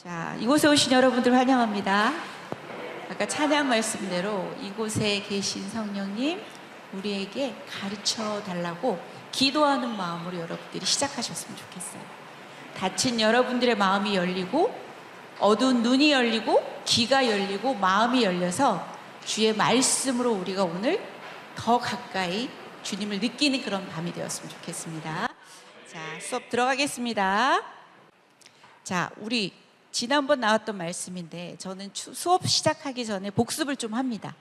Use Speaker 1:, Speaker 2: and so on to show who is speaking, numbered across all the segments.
Speaker 1: 자, 이곳에 오신 여러분들 환영합니다. 아까 찬양 말씀대로 이곳에 계신 성령님 우리에게 가르쳐 달라고 기도하는 마음으로 여러분들이 시작하셨으면 좋겠어요. 닫힌 여러분들의 마음이 열리고 어두운 눈이 열리고 귀가 열리고 마음이 열려서 주의 말씀으로 우리가 오늘 더 가까이 주님을 느끼는 그런 밤이 되었으면 좋겠습니다. 자, 수업 들어가겠습니다. 자, 우리 지난번 나왔던 말씀인데 저는 수업 시작하기 전에 복습을 좀 합니다.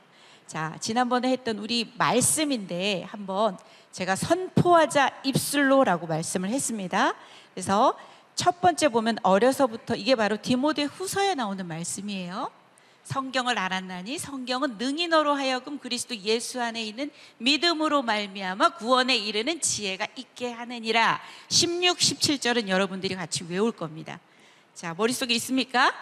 Speaker 1: 자, 지난번에 했던 우리 말씀인데 한번 제가 선포하자 입술로라고 말씀을 했습니다. 그래서 첫 번째 보면 어려서부터 이게 바로 디모데 후서에 나오는 말씀이에요. 성경을 알았나니 성경은 능히 너로 하여금 그리스도 예수 안에 있는 믿음으로 말미암아 구원에 이르는 지혜가 있게 하느니라. 16, 17절은 여러분들이 같이 외울 겁니다. 자, 머릿속에 있습니까?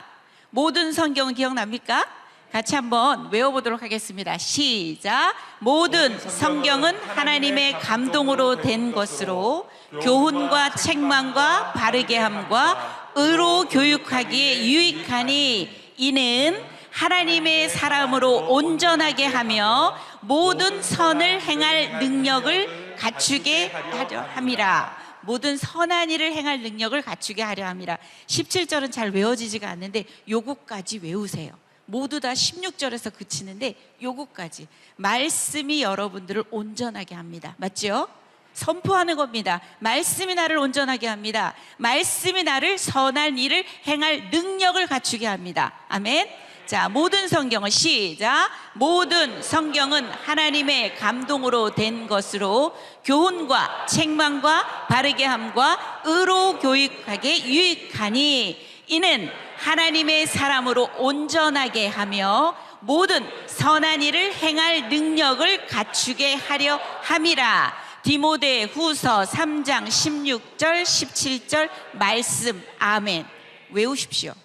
Speaker 1: 모든 성경은 기억납니까? 같이 한번 외워보도록 하겠습니다. 시작! 모든 성경은 하나님의 감동으로 된 것으로 교훈과 책망과 바르게 함과 의로 교육하기에 유익하니 이는 하나님의 사람으로 온전하게 하며 모든 선을 행할 능력을 갖추게 하려 함이라. 모든 선한 일을 행할 능력을 갖추게 하려 함이라. 17절은 잘 외워지지가 않는데 요거까지 외우세요. 모두 다 16절에서 그치는데 요거까지. 말씀이 여러분들을 온전하게 합니다. 맞죠? 선포하는 겁니다. 말씀이 나를 온전하게 합니다. 말씀이 나를 선한 일을 행할 능력을 갖추게 합니다. 아멘. 자, 모든 성경은 시작! 모든 성경은 하나님의 감동으로 된 것으로 교훈과 책망과 바르게 함과 의로 교육하게 유익하니 이는 하나님의 사람으로 온전하게 하며 모든 선한 일을 행할 능력을 갖추게 하려 함이라. 디모데 후서 3장 16절 17절 말씀. 아멘. 외우십시오.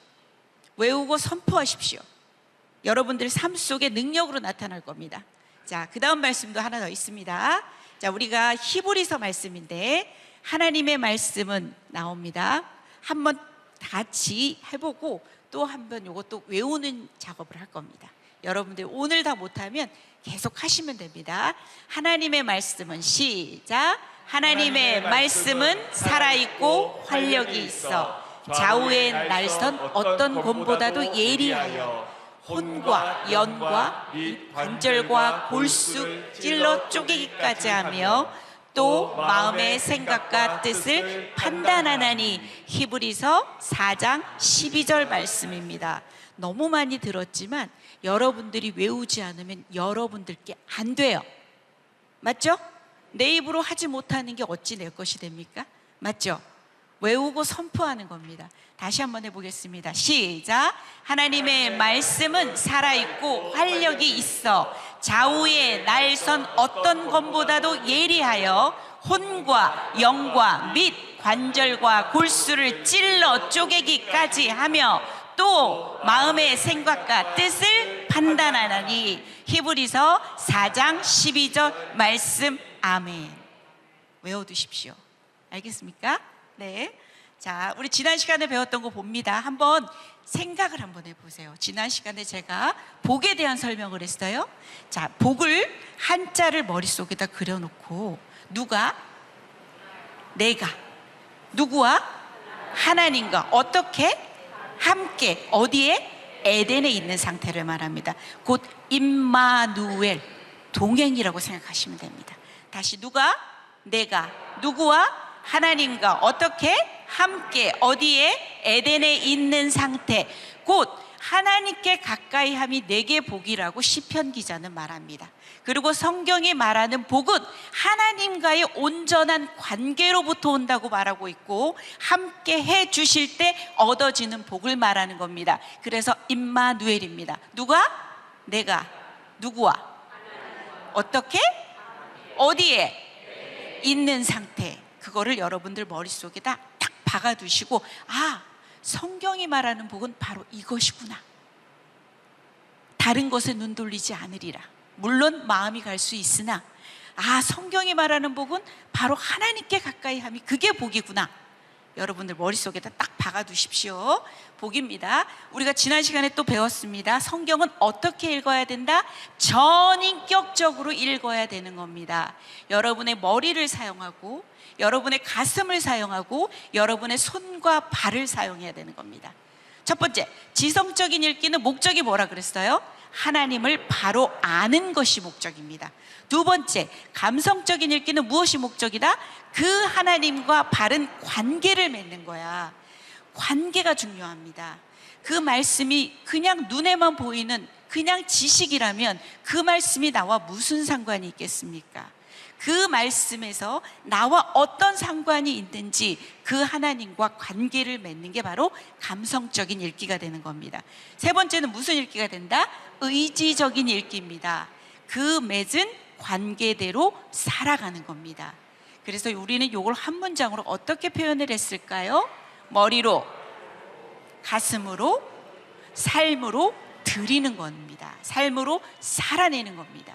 Speaker 1: 외우고 선포하십시오. 여러분들 삶 속에 능력으로 나타날 겁니다. 자, 그 다음 말씀도 하나 더 있습니다. 자, 우리가 히브리서 말씀인데 하나님의 말씀은 나옵니다. 한번 같이 해보고 또 한번 이것도 외우는 작업을 할 겁니다. 여러분들 오늘 다 못하면 계속 하시면 됩니다. 하나님의 말씀은 시작! 하나님의 말씀은 살아있고 활력이 있어 좌우의 날선 어떤 곰보다도 예리하여 혼과 연과 관절과 골수 찔러 쪼개기까지 하며 또 마음의 생각과 뜻을 판단하나니. 히브리서 4장 12절 말씀입니다. 너무 많이 들었지만 여러분들이 외우지 않으면 여러분들께 안 돼요. 맞죠? 내 입으로 하지 못하는 게 어찌 내 것이 됩니까? 맞죠? 외우고 선포하는 겁니다. 다시 한번 해보겠습니다. 시작! 하나님의 말씀은 살아있고 활력이 있어 좌우의 날선 어떤 검보다도 예리하여 혼과 영과 및 관절과 골수를 찔러 쪼개기까지 하며 또 마음의 생각과 뜻을 판단하나니. 히브리서 4장 12절 말씀. 아멘. 외워두십시오. 알겠습니까? 네. 자, 우리 지난 시간에 배웠던 거 봅니다. 한번 생각을 한번 해보세요. 지난 시간에 제가 복에 대한 설명을 했어요. 자, 복을 한자를 머릿속에다 그려놓고 누가? 내가. 누구와? 하나님과 어떻게? 함께. 어디에? 에덴에 있는 상태를 말합니다. 곧 임마누엘, 동행이라고 생각하시면 됩니다. 다시 누가? 내가. 누구와? 하나님과 어떻게? 함께. 어디에? 에덴에 있는 상태. 곧 하나님께 가까이 함이 내게 복이라고 시편 기자는 말합니다. 그리고 성경이 말하는 복은 하나님과의 온전한 관계로부터 온다고 말하고 있고 함께 해 주실 때 얻어지는 복을 말하는 겁니다. 그래서 임마누엘입니다. 누가? 내가. 누구와? 어떻게? 어디에? 있는 상태. 그거를 여러분들 머릿속에다 딱 박아두시고, 아, 성경이 말하는 복은 바로 이것이구나. 다른 것에 눈 돌리지 않으리라. 물론 마음이 갈 수 있으나, 아, 성경이 말하는 복은 바로 하나님께 가까이 함이 그게 복이구나. 여러분들 머릿속에다 딱 박아두십시오. 복입니다. 우리가 지난 시간에 또 배웠습니다. 성경은 어떻게 읽어야 된다? 전인격적으로 읽어야 되는 겁니다. 여러분의 머리를 사용하고 여러분의 가슴을 사용하고 여러분의 손과 발을 사용해야 되는 겁니다. 첫 번째, 지성적인 읽기는 목적이 뭐라 그랬어요? 하나님을 바로 아는 것이 목적입니다. 두 번째, 감성적인 읽기는 무엇이 목적이다? 그 하나님과 바른 관계를 맺는 거야. 관계가 중요합니다. 그 말씀이 그냥 눈에만 보이는 그냥 지식이라면 그 말씀이 나와 무슨 상관이 있겠습니까? 그 말씀에서 나와 어떤 상관이 있는지 그 하나님과 관계를 맺는 게 바로 감성적인 읽기가 되는 겁니다. 세 번째는 무슨 읽기가 된다? 의지적인 읽기입니다. 그 맺은 관계대로 살아가는 겁니다. 그래서 우리는 이걸 한 문장으로 어떻게 표현을 했을까요? 머리로, 가슴으로, 삶으로 드리는 겁니다. 삶으로 살아내는 겁니다.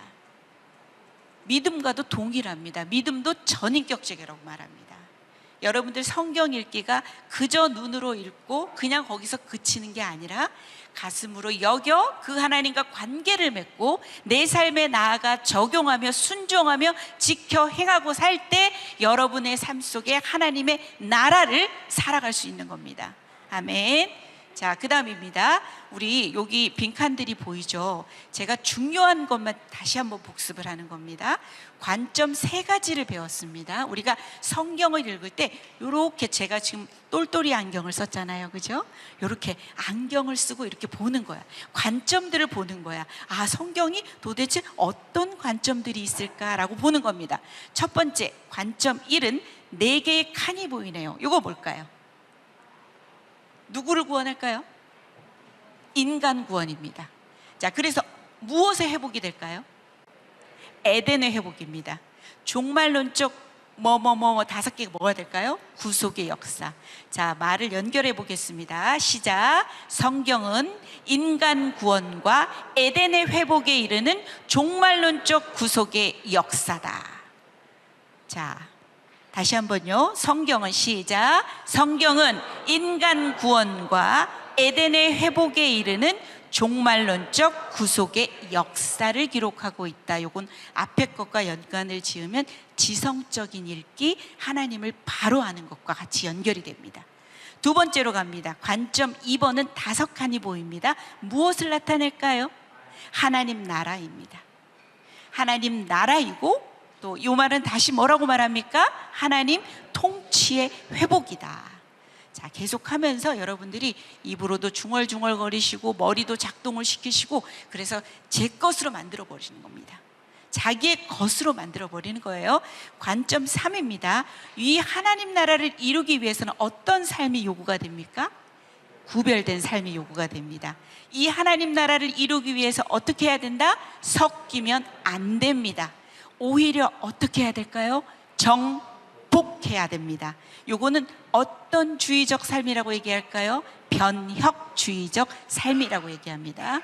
Speaker 1: 믿음과도 동일합니다. 믿음도 전인격적이라고 말합니다. 여러분들 성경 읽기가 그저 눈으로 읽고 그냥 거기서 그치는 게 아니라 가슴으로 여겨 그 하나님과 관계를 맺고 내 삶에 나아가 적용하며 순종하며 지켜 행하고 살 때 여러분의 삶 속에 하나님의 나라를 살아갈 수 있는 겁니다. 아멘. 자, 그 다음입니다. 우리 여기 빈칸들이 보이죠? 제가 중요한 것만 다시 한번 복습을 하는 겁니다. 관점 3가지를 배웠습니다. 우리가 성경을 읽을 때 이렇게 제가 지금 똘똘이 안경을 썼잖아요. 그죠? 이렇게 안경을 쓰고 이렇게 보는 거야. 관점들을 보는 거야. 아, 성경이 도대체 어떤 관점들이 있을까라고 보는 겁니다. 첫 번째, 관점 1은 4개의 칸이 보이네요. 이거 뭘까요? 누구를 구원할까요? 인간 구원입니다. 자, 그래서 무엇의 회복이 될까요? 에덴의 회복입니다. 종말론적 5개 뭐가 될까요? 구속의 역사. 자, 말을 연결해 보겠습니다. 시작. 성경은 인간 구원과 에덴의 회복에 이르는 종말론적 구속의 역사다. 자, 다시 한번요. 성경은 시작. 성경은 인간 구원과 에덴의 회복에 이르는 종말론적 구속의 역사를 기록하고 있다. 이건 앞에 것과 연관을 지으면 지성적인 읽기, 하나님을 바로 아는 것과 같이 연결이 됩니다. 두 번째로 갑니다. 관점 2번은 5칸이 보입니다. 무엇을 나타낼까요? 하나님 나라입니다. 하나님 나라이고 또 이 말은 다시 뭐라고 말합니까? 하나님 통치의 회복이다. 자, 계속하면서 여러분들이 입으로도 중얼중얼 거리시고 머리도 작동을 시키시고 그래서 제 것으로 만들어 버리시는 겁니다. 자기의 것으로 만들어 버리는 거예요. 관점 3입니다. 이 하나님 나라를 이루기 위해서는 어떤 삶이 요구가 됩니까? 구별된 삶이 요구가 됩니다. 이 하나님 나라를 이루기 위해서 어떻게 해야 된다? 섞이면 안 됩니다. 오히려 어떻게 해야 될까요? 정복해야 됩니다. 요거는 어떤 주의적 삶이라고 얘기할까요? 변혁주의적 삶이라고 얘기합니다.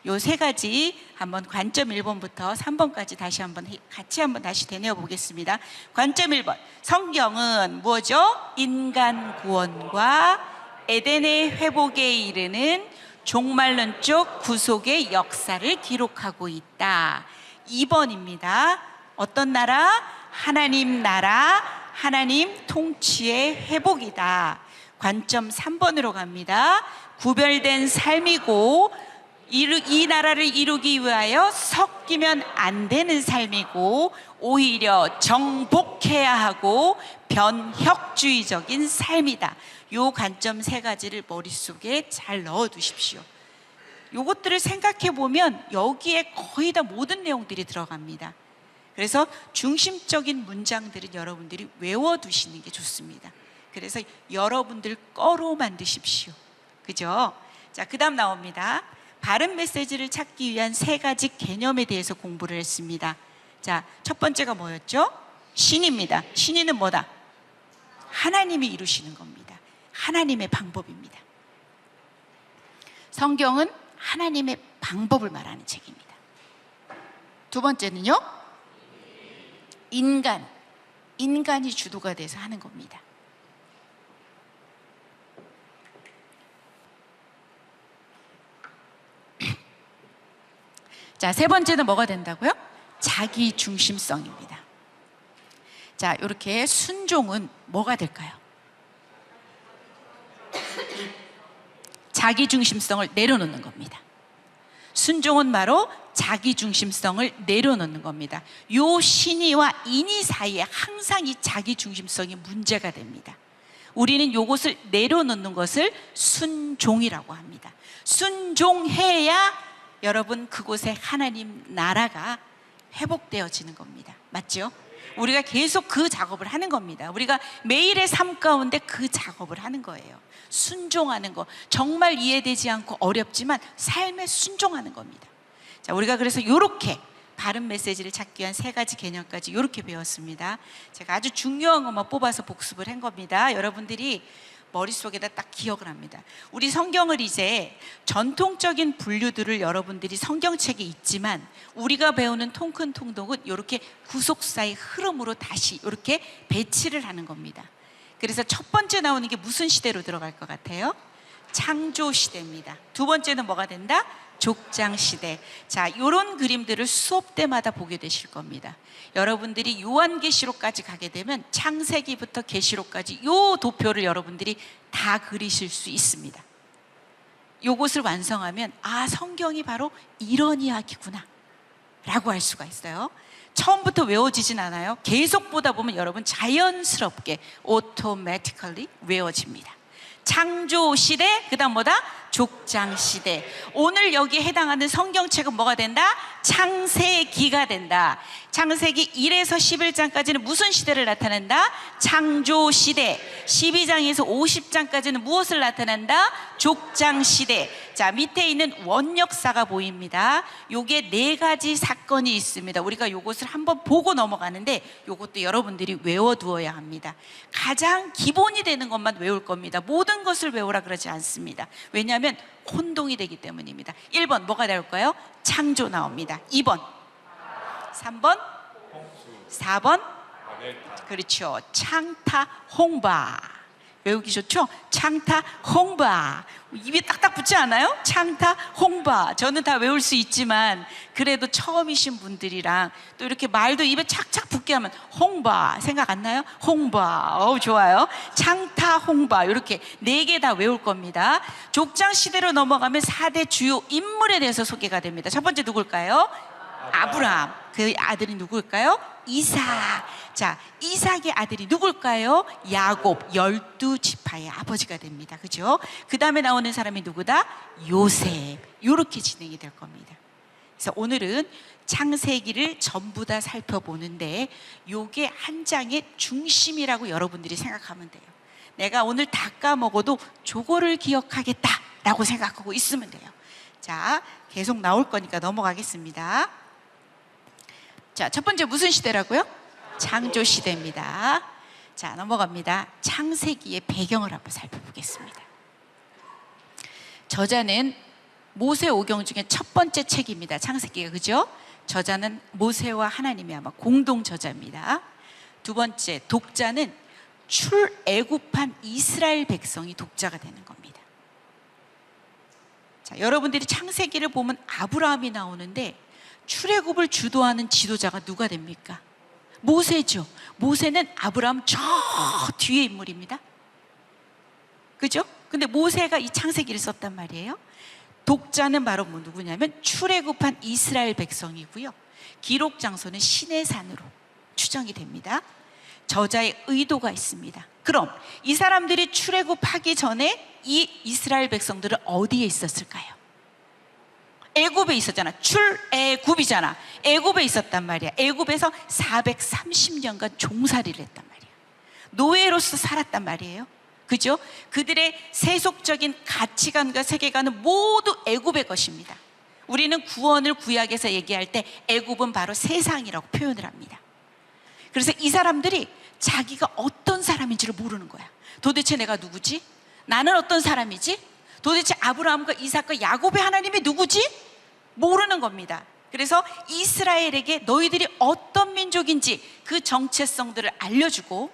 Speaker 1: 요 3가지 한번 관점 1번부터 3번까지 다시 한번 같이 한번 다시 되뇌어 보겠습니다. 관점 1번. 성경은 뭐죠? 인간 구원과 에덴의 회복에 이르는 종말론적 구속의 역사를 기록하고 있다. 2번입니다. 어떤 나라? 하나님 나라, 하나님 통치의 회복이다. 관점 3번으로 갑니다. 구별된 삶이고 이 나라를 이루기 위하여 섞이면 안 되는 삶이고 오히려 정복해야 하고 변혁주의적인 삶이다. 요 관점 3가지를 머릿속에 잘 넣어 두십시오. 요것들을 생각해 보면 여기에 거의 다 모든 내용들이 들어갑니다. 그래서 중심적인 문장들은 여러분들이 외워두시는 게 좋습니다. 그래서 여러분들 거로 만드십시오. 그죠? 자, 그 다음 나옵니다. 바른 메시지를 찾기 위한 3가지 개념에 대해서 공부를 했습니다. 자, 첫 번째가 뭐였죠? 신입니다. 신의는 뭐다? 하나님이 이루시는 겁니다. 하나님의 방법입니다. 성경은 하나님의 방법을 말하는 책입니다. 두 번째는요? 인간이 주도가 돼서 하는 겁니다. 자, 세 번째는 뭐가 된다고요? 자기 중심성입니다. 자, 이렇게 순종은 뭐가 될까요? 자기 중심성을 내려놓는 겁니다. 순종은 바로 자기 중심성을 내려놓는 겁니다. 요 신이와 인이 사이에 항상 이 자기 중심성이 문제가 됩니다. 우리는 요것을 내려놓는 것을 순종이라고 합니다. 순종해야 여러분 그곳에 하나님 나라가 회복되어지는 겁니다. 맞죠? 우리가 계속 그 작업을 하는 겁니다. 우리가 매일의 삶 가운데 그 작업을 하는 거예요. 순종하는 거, 정말 이해되지 않고 어렵지만 삶에 순종하는 겁니다. 자, 우리가 그래서 이렇게 바른 메시지를 찾기 위한 세 가지 개념까지 이렇게 배웠습니다. 제가 아주 중요한 것만 뽑아서 복습을 한 겁니다. 여러분들이 머릿속에다 딱 기억을 합니다. 우리 성경을 이제 전통적인 분류들을 여러분들이 성경책에 있지만 우리가 배우는 통큰 통독은 이렇게 구속사의 흐름으로 다시 이렇게 배치를 하는 겁니다. 그래서 첫 번째 나오는 게 무슨 시대로 들어갈 것 같아요? 창조 시대입니다. 두 번째는 뭐가 된다? 족장 시대. 자, 이런 그림들을 수업 때마다 보게 되실 겁니다. 여러분들이 요한계시록까지 가게 되면 창세기부터 계시록까지 요 도표를 여러분들이 다 그리실 수 있습니다. 요것을 완성하면 아, 성경이 바로 이런 이야기구나 라고 할 수가 있어요. 처음부터 외워지진 않아요. 계속 보다 보면 여러분 자연스럽게 automatically 외워집니다. 창조 시대, 그 다음 뭐다? 족장 시대. 오늘 여기에 해당하는 성경책은 뭐가 된다? 창세기가 된다. 창세기 1에서 11장까지는 무슨 시대를 나타낸다? 창조 시대. 12장에서 50장까지는 무엇을 나타낸다? 족장 시대. 자, 밑에 있는 원역사가 보입니다. 요게 네 가지 사건이 있습니다. 우리가 요것을 한번 보고 넘어가는데 요것도 여러분들이 외워두어야 합니다. 가장 기본이 되는 것만 외울 겁니다. 모든 것을 외우라 그러지 않습니다. 왜냐하면 혼동이 되기 때문입니다. 1번 뭐가 나올까요? 창조 나옵니다. 2번 3번 4번 그렇죠. 창타 홍바. 외우기 좋죠? 창타 홍바. 입에 딱딱 붙지 않아요? 창타 홍바. 저는 다 외울 수 있지만 그래도 처음이신 분들이랑 또 이렇게 말도 입에 착착 붙게 하면 홍바 생각 안 나요? 홍바. 좋아요. 창타 홍바. 이렇게 네 개 다 외울 겁니다. 족장 시대로 넘어가면 4대 주요 인물에 대해서 소개가 됩니다. 첫 번째 누굴까요? 아브라함. 그 아들이 누굴까요? 이삭. 자, 이삭의 아들이 누굴까요? 야곱. 12지파의 아버지가 됩니다. 그죠? 그 다음에 나오는 사람이 누구다? 요셉. 이렇게 진행이 될 겁니다. 그래서 오늘은 창세기를 전부 다 살펴보는데 요게 한 장의 중심이라고 여러분들이 생각하면 돼요. 내가 오늘 다 까먹어도 저거를 기억하겠다라고 생각하고 있으면 돼요. 자, 계속 나올 거니까 넘어가겠습니다. 자, 첫 번째 무슨 시대라고요? 창조 시대입니다. 자, 넘어갑니다. 창세기의 배경을 한번 살펴보겠습니다. 저자는 모세오경 중에 첫 번째 책입니다. 창세기가, 그죠? 저자는 모세와 하나님이 아마 공동 저자입니다. 두 번째, 독자는 출애굽한 이스라엘 백성이 독자가 되는 겁니다. 자, 여러분들이 창세기를 보면 아브라함이 나오는데 출애굽을 주도하는 지도자가 누가 됩니까? 모세죠. 모세는 아브라함 저 뒤에 인물입니다. 그죠? 근데 모세가 이 창세기를 썼단 말이에요. 독자는 바로 뭐 누구냐면 출애굽한 이스라엘 백성이고요. 기록 장소는 시내산으로 추정이 됩니다. 저자의 의도가 있습니다. 그럼 이 사람들이 출애굽하기 전에 이 이스라엘 백성들은 어디에 있었을까요? 애굽에 있었잖아. 출애굽이잖아. 애굽에 있었단 말이야. 애굽에서 430년간 종살이를 했단 말이야. 노예로서 살았단 말이에요. 그죠? 그들의 세속적인 가치관과 세계관은 모두 애굽의 것입니다. 우리는 구원을 구약에서 얘기할 때 애굽은 바로 세상이라고 표현을 합니다. 그래서 이 사람들이 자기가 어떤 사람인지를 모르는 거야. 도대체 내가 누구지? 나는 어떤 사람이지? 도대체 아브라함과 이삭과 야곱의 하나님이 누구지? 모르는 겁니다. 그래서 이스라엘에게 너희들이 어떤 민족인지 그 정체성들을 알려주고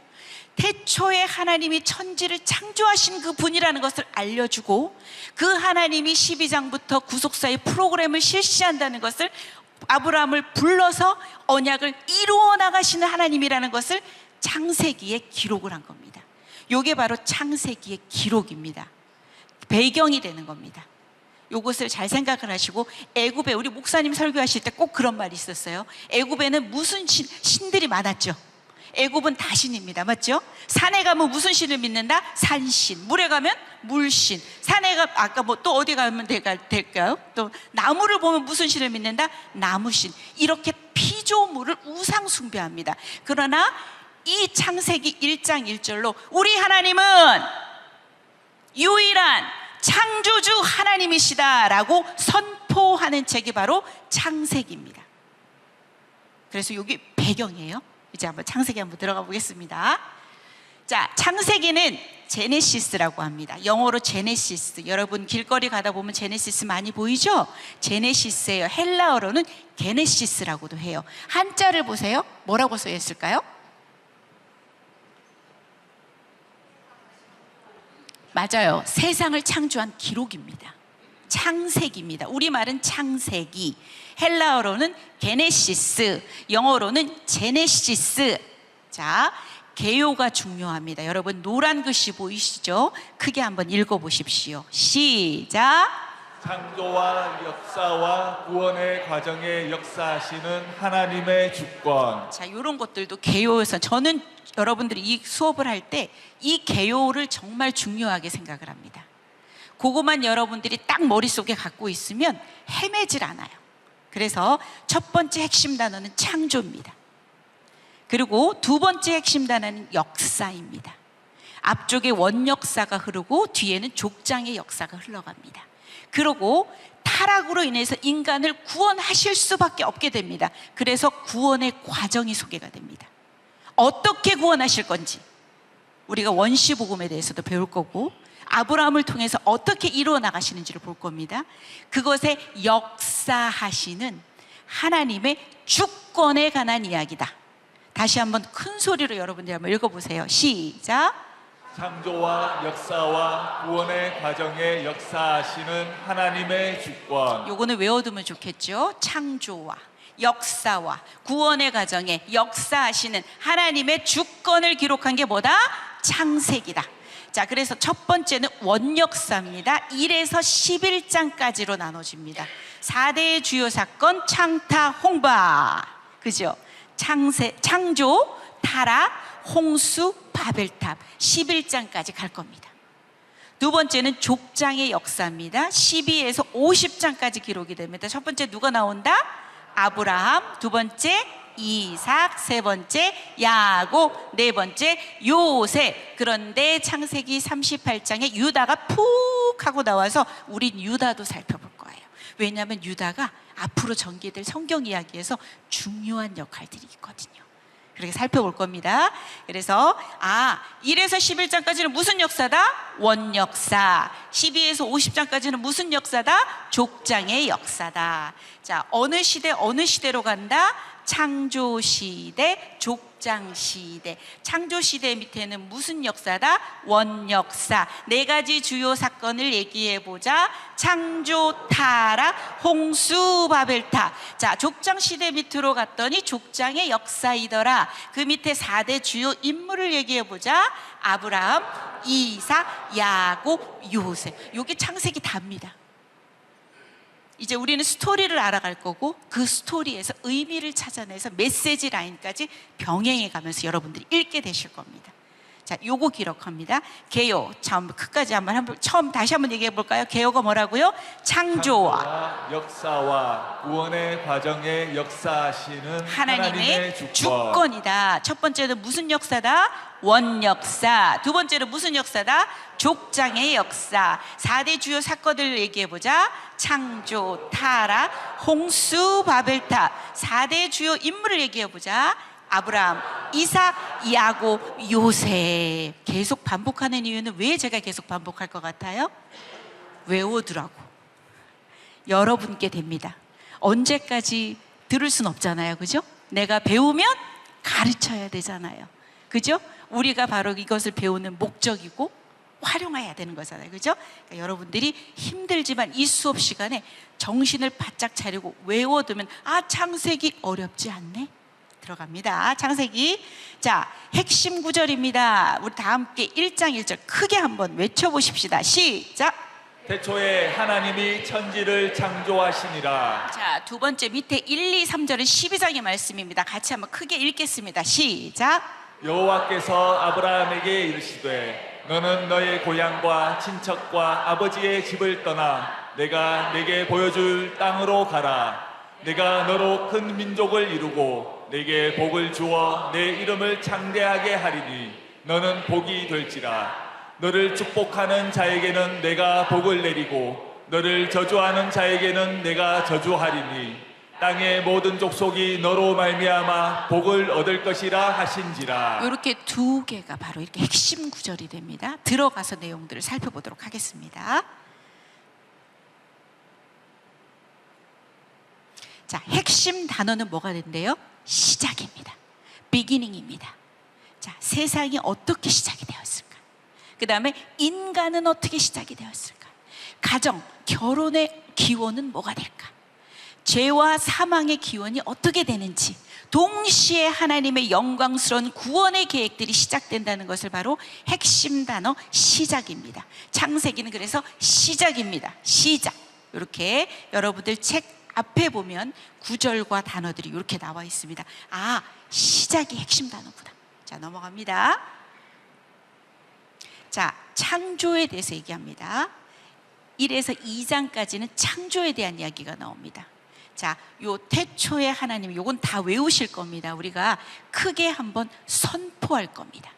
Speaker 1: 태초에 하나님이 천지를 창조하신 그 분이라는 것을 알려주고, 그 하나님이 12장부터 구속사의 프로그램을 실시한다는 것을, 아브라함을 불러서 언약을 이루어 나가시는 하나님이라는 것을 창세기에 기록을 한 겁니다. 이게 바로 창세기의 기록입니다. 배경이 되는 겁니다. 이것을 잘 생각을 하시고, 애굽에 우리 목사님 설교하실 때 꼭 그런 말이 있었어요. 애굽에는 무슨 신들이 많았죠. 애굽은 다 신입니다. 맞죠? 산에 가면 무슨 신을 믿는다? 산신. 물에 가면 물신. 산에 가, 아까 뭐 또 어디 가면 될까요? 또 나무를 보면 무슨 신을 믿는다? 나무신. 이렇게 피조물을 우상 숭배합니다. 그러나 이 창세기 1장 1절로 우리 하나님은 유일한 창조주 하나님이시다라고 선포하는 책이 바로 창세기입니다. 그래서 여기 배경이에요. 이제 한번 창세기 한번 들어가 보겠습니다. 자, 창세기는 제네시스라고 합니다. 영어로 제네시스. 여러분 길거리 가다 보면 제네시스 많이 보이죠? 제네시스예요. 헬라어로는 게네시스라고도 해요. 한자를 보세요. 뭐라고 써 있을까요? 맞아요. 세상을 창조한 기록입니다. 창세기입니다. 우리말은 창세기, 헬라어로는 게네시스, 영어로는 제네시스. 자, 개요가 중요합니다. 여러분 노란 글씨 보이시죠? 크게 한번 읽어보십시오. 시작.
Speaker 2: 창조와 역사와 구원의 과정에 역사하시는 하나님의 주권.
Speaker 1: 자, 이런 것들도 개요에서, 저는 여러분들이 이 수업을 할 때 이 개요를 정말 중요하게 생각을 합니다. 그것만 여러분들이 딱 머릿속에 갖고 있으면 헤매질 않아요. 그래서 첫 번째 핵심 단어는 창조입니다. 그리고 두 번째 핵심 단어는 역사입니다. 앞쪽에 원역사가 흐르고 뒤에는 족장의 역사가 흘러갑니다. 그리고 타락으로 인해서 인간을 구원하실 수밖에 없게 됩니다. 그래서 구원의 과정이 소개가 됩니다. 어떻게 구원하실 건지 우리가 원시복음에 대해서도 배울 거고, 아브라함을 통해서 어떻게 이루어 나가시는지를 볼 겁니다. 그것에 역사하시는 하나님의 주권에 관한 이야기다. 다시 한번 큰 소리로 여러분들이 한번 읽어보세요. 시작.
Speaker 2: 창조와 역사와 구원의 과정에 역사하시는 하나님의 주권.
Speaker 1: 요거는 외워두면 좋겠죠. 창조와 역사와 구원의 과정에 역사하시는 하나님의 주권을 기록한 게 뭐다? 창세기다. 자, 그래서 첫 번째는 원역사입니다. 1에서 11장까지로 나눠집니다. 4대의 주요 사건, 창타, 홍바. 그죠? 창조, 타락, 홍수, 바벨탑. 11장까지 갈 겁니다. 두 번째는 족장의 역사입니다. 12에서 50장까지 기록이 됩니다. 첫 번째 누가 나온다? 아브라함. 두 번째 이삭. 세 번째 야곱. 네 번째 요셉. 그런데 창세기 38장에 유다가 푹 하고 나와서 우린 유다도 살펴볼 거예요. 왜냐하면 유다가 앞으로 전개될 성경 이야기에서 중요한 역할들이 있거든요. 그렇게 살펴볼 겁니다. 그래서 1에서 11장까지는 무슨 역사다? 원역사. 12에서 50장까지는 무슨 역사다? 족장의 역사다. 자, 어느 시대 어느 시대로 간다? 창조시대, 족장시대. 창조시대 밑에는 무슨 역사다? 원역사. 네 가지 주요 사건을 얘기해보자. 창조, 타락, 홍수, 바벨탑. 자, 족장시대 밑으로 갔더니 족장의 역사이더라. 그 밑에 4대 주요 인물을 얘기해보자. 아브라함, 이삭, 야곱, 요셉. 요게 창세기 답니다. 이제 우리는 스토리를 알아갈 거고, 그 스토리에서 의미를 찾아내서 메시지 라인까지 병행해 가면서 여러분들이 읽게 되실 겁니다. 자, 요거 기록합니다. 개요. 처음 끝까지 처음 다시 한번 얘기해 볼까요? 개요가 뭐라고요? 창조와
Speaker 2: 역사와 구원의 과정에 역사하시는
Speaker 1: 하나님의 주권이다. 첫 번째는 무슨 역사다? 원역사. 두 번째는 무슨 역사다? 족장의 역사. 4대 주요 사건을 얘기해보자. 창조, 타락, 홍수, 바벨탑. 4대 주요 인물을 얘기해보자. 아브라함, 이삭, 야곱, 요셉. 계속 반복하는 이유는 왜 제가 계속 반복할 것 같아요? 외우더라고. 여러분께 됩니다. 언제까지 들을 순 없잖아요. 그죠? 내가 배우면 가르쳐야 되잖아요. 그죠? 우리가 바로 이것을 배우는 목적이고 활용해야 되는 거잖아요. 그죠? 그러니까 여러분들이 힘들지만 이 수업 시간에 정신을 바짝 차리고 외워두면 창세기 어렵지 않네? 들어갑니다. 창세기. 자, 핵심 구절입니다. 우리 다 함께 1장 1절 크게 한번 외쳐보십시다. 시작.
Speaker 2: 태초에 하나님이 천지를 창조하시니라.
Speaker 1: 자, 두 번째 밑에 1, 2, 3절은 12장의 말씀입니다. 같이 한번 크게 읽겠습니다. 시작.
Speaker 2: 여호와께서 아브라함에게 이르시되 너는 너의 고향과 친척과 아버지의 집을 떠나 내가 내게 보여줄 땅으로 가라. 내가 너로 큰 민족을 이루고 내게 복을 주어 내 이름을 창대하게 하리니 너는 복이 될지라. 너를 축복하는 자에게는 내가 복을 내리고 너를 저주하는 자에게는 내가 저주하리니 땅의 모든 족속이 너로 말미암아 복을 얻을 것이라 하신지라.
Speaker 1: 이렇게 두 개가 바로 이렇게 핵심 구절이 됩니다. 들어가서 내용들을 살펴보도록 하겠습니다. 자, 핵심 단어는 뭐가 된대요? 시작입니다. beginning입니다. 자, 세상이 어떻게 시작이 되었을까? 그 다음에 인간은 어떻게 시작이 되었을까? 가정, 결혼의 기원은 뭐가 될까? 죄와 사망의 기원이 어떻게 되는지, 동시에 하나님의 영광스러운 구원의 계획들이 시작된다는 것을 바로 핵심 단어 시작입니다. 창세기는 그래서 시작입니다. 시작. 이렇게 여러분들 책 앞에 보면 구절과 단어들이 이렇게 나와 있습니다. 시작이 핵심 단어구나. 자, 넘어갑니다. 자, 창조에 대해서 얘기합니다. 1에서 2장까지는 창조에 대한 이야기가 나옵니다. 자, 요 태초의 하나님, 요건 다 외우실 겁니다. 우리가 크게 한번 선포할 겁니다.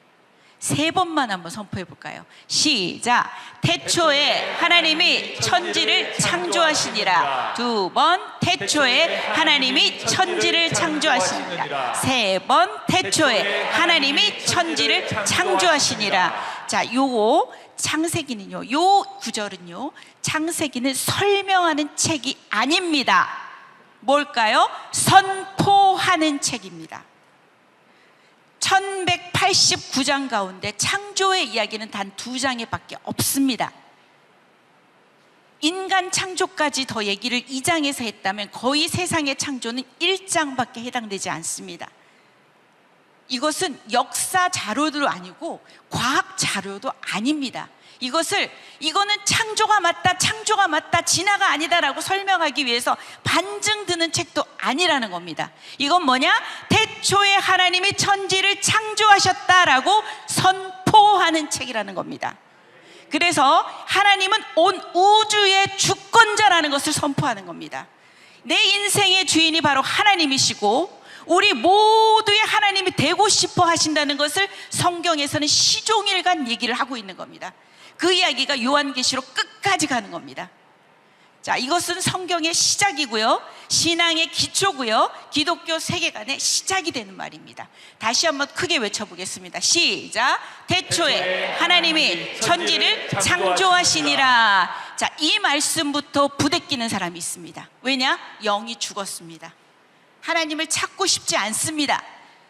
Speaker 1: 3번만 한번 선포해 볼까요? 시작. 태초에 하나님이 천지를 창조하시니라. 2번, 태초에 하나님이 천지를 창조하시니라. 3번, 태초에 하나님이 천지를 창조하시니라. 자, 요거 창세기는요, 요 구절은요, 창세기는 설명하는 책이 아닙니다. 뭘까요? 선포하는 책입니다. 1189장 가운데 창조의 이야기는 단 2장에 밖에 없습니다. 인간 창조까지 더 얘기를 2장에서 했다면 거의 세상의 창조는 1장밖에 해당되지 않습니다. 이것은 역사 자료도 아니고 과학 자료도 아닙니다. 이거는 창조가 맞다, 진화가 아니다라고 설명하기 위해서 반증 드는 책도 아니라는 겁니다. 이건 뭐냐? 태초에 하나님이 천지를 창조하셨다라고 선포하는 책이라는 겁니다. 그래서 하나님은 온 우주의 주권자라는 것을 선포하는 겁니다. 내 인생의 주인이 바로 하나님이시고 우리 모두의 하나님이 되고 싶어 하신다는 것을 성경에서는 시종일관 얘기를 하고 있는 겁니다. 그 이야기가 요한계시록 끝까지 가는 겁니다. 자, 이것은 성경의 시작이고요, 신앙의 기초고요, 기독교 세계관의 시작이 되는 말입니다. 다시 한번 크게 외쳐보겠습니다. 시작. 태초에 하나님이 천지를 창조하시니라. 자, 이 말씀부터 부대끼는 사람이 있습니다. 왜냐? 영이 죽었습니다. 하나님을 찾고 싶지 않습니다.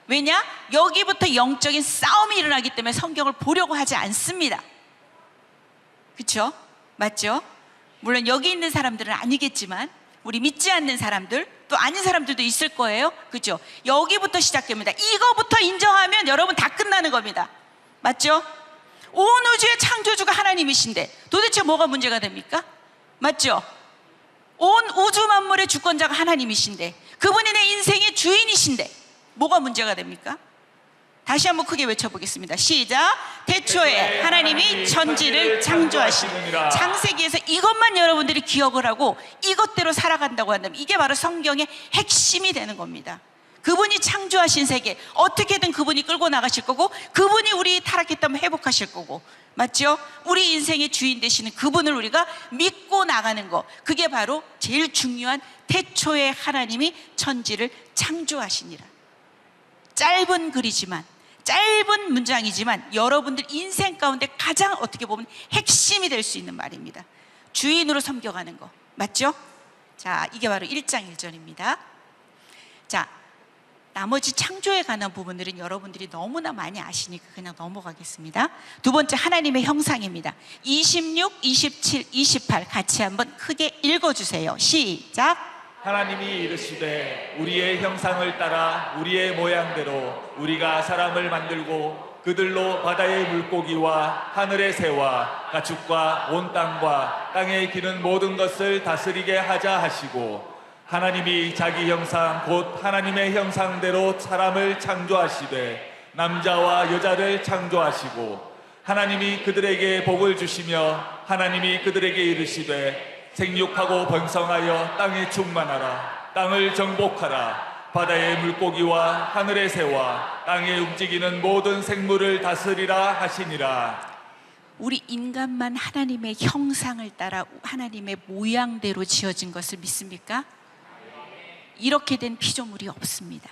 Speaker 1: 왜냐? 여기부터 영적인 싸움이 일어나기 때문에 성경을 보려고 하지 않습니다. 그렇죠? 맞죠? 물론 여기 있는 사람들은 아니겠지만 우리 믿지 않는 사람들, 또 아닌 사람들도 있을 거예요. 그렇죠? 여기부터 시작됩니다. 이거부터 인정하면 여러분 다 끝나는 겁니다. 맞죠? 온 우주의 창조주가 하나님이신데 도대체 뭐가 문제가 됩니까? 맞죠? 온 우주 만물의 주권자가 하나님이신데 그분이 내 인생의 주인이신데 뭐가 문제가 됩니까? 다시 한번 크게 외쳐보겠습니다. 시작. 태초에 하나님이 천지를 창조하시니라. 창세기에서 이것만 여러분들이 기억을 하고 이것대로 살아간다고 한다면 이게 바로 성경의 핵심이 되는 겁니다. 그분이 창조하신 세계 어떻게든 그분이 끌고 나가실 거고, 그분이 우리 타락했다면 회복하실 거고, 맞죠? 우리 인생의 주인 되시는 그분을 우리가 믿고 나가는 거, 그게 바로 제일 중요한 태초에 하나님이 천지를 창조하시니라. 짧은 글이지만, 짧은 문장이지만 여러분들 인생 가운데 가장 어떻게 보면 핵심이 될 수 있는 말입니다. 주인으로 섬겨가는 거, 맞죠? 자, 이게 바로 1장 1절입니다. 자, 나머지 창조에 관한 부분들은 여러분들이 너무나 많이 아시니까 그냥 넘어가겠습니다. 두 번째, 하나님의 형상입니다. 26, 27, 28 같이 한번 크게 읽어주세요. 시작.
Speaker 2: 하나님이 이르시되 우리의 형상을 따라 우리의 모양대로 우리가 사람을 만들고 그들로 바다의 물고기와 하늘의 새와 가축과 온 땅과 땅에 기는 모든 것을 다스리게 하자 하시고, 하나님이 자기 형상 곧 하나님의 형상대로 사람을 창조하시되 남자와 여자를 창조하시고, 하나님이 그들에게 복을 주시며 하나님이 그들에게 이르시되 생육하고 번성하여 땅에 충만하라. 땅을 정복하라. 바다의 물고기와 하늘의 새와 땅에 움직이는 모든 생물을 다스리라 하시니라.
Speaker 1: 우리 인간만 하나님의 형상을 따라 하나님의 모양대로 지어진 것을 믿습니까? 이렇게 된 피조물이 없습니다.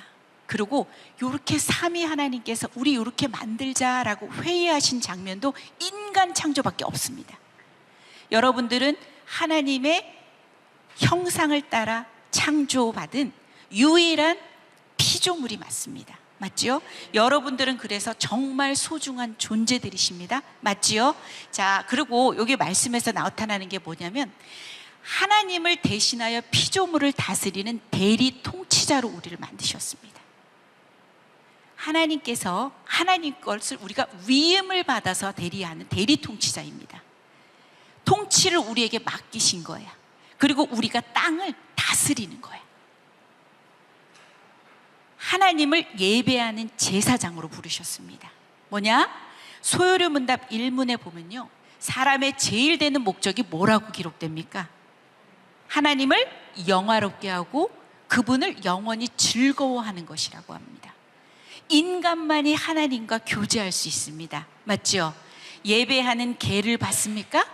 Speaker 1: 그리고 이렇게 삼위 하나님께서 우리 이렇게 만들자라고 회의하신 장면도 인간 창조밖에 없습니다. 여러분들은 하나님의 형상을 따라 창조받은 유일한 피조물이 맞습니다. 맞지요? 여러분들은 그래서 정말 소중한 존재들이십니다. 맞지요? 자, 그리고 여기 말씀에서 나타나는 게 뭐냐면, 하나님을 대신하여 피조물을 다스리는 대리 통치자로 우리를 만드셨습니다. 하나님께서 하나님 것을 우리가 위임을 받아서 대리하는 대리 통치자입니다. 통치를 우리에게 맡기신 거야. 그리고 우리가 땅을 다스리는 거야. 하나님을 예배하는 제사장으로 부르셨습니다. 뭐냐? 소요리문답 1문에 보면요, 사람의 제일 되는 목적이 뭐라고 기록됩니까? 하나님을 영화롭게 하고 그분을 영원히 즐거워하는 것이라고 합니다. 인간만이 하나님과 교제할 수 있습니다. 맞죠? 예배하는 개를 봤습니까?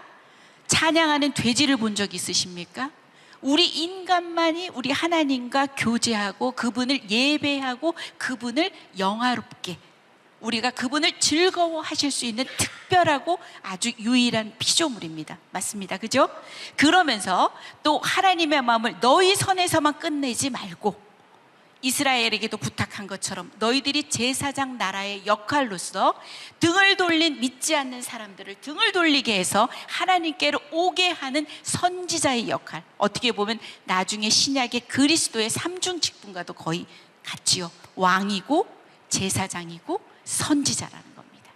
Speaker 1: 찬양하는 돼지를 본 적 있으십니까? 우리 인간만이 우리 하나님과 교제하고 그분을 예배하고 그분을 영화롭게, 우리가 그분을 즐거워하실 수 있는 특별하고 아주 유일한 피조물입니다. 맞습니다. 그죠? 그러면서 또 하나님의 마음을 너희 선에서만 끝내지 말고 이스라엘에게도 부탁한 것처럼 너희들이 제사장 나라의 역할로서 등을 돌린 믿지 않는 사람들을 등을 돌리게 해서 하나님께로 오게 하는 선지자의 역할, 어떻게 보면 나중에 신약의 그리스도의 삼중 직분과도 거의 같지요. 왕이고 제사장이고 선지자라는 겁니다.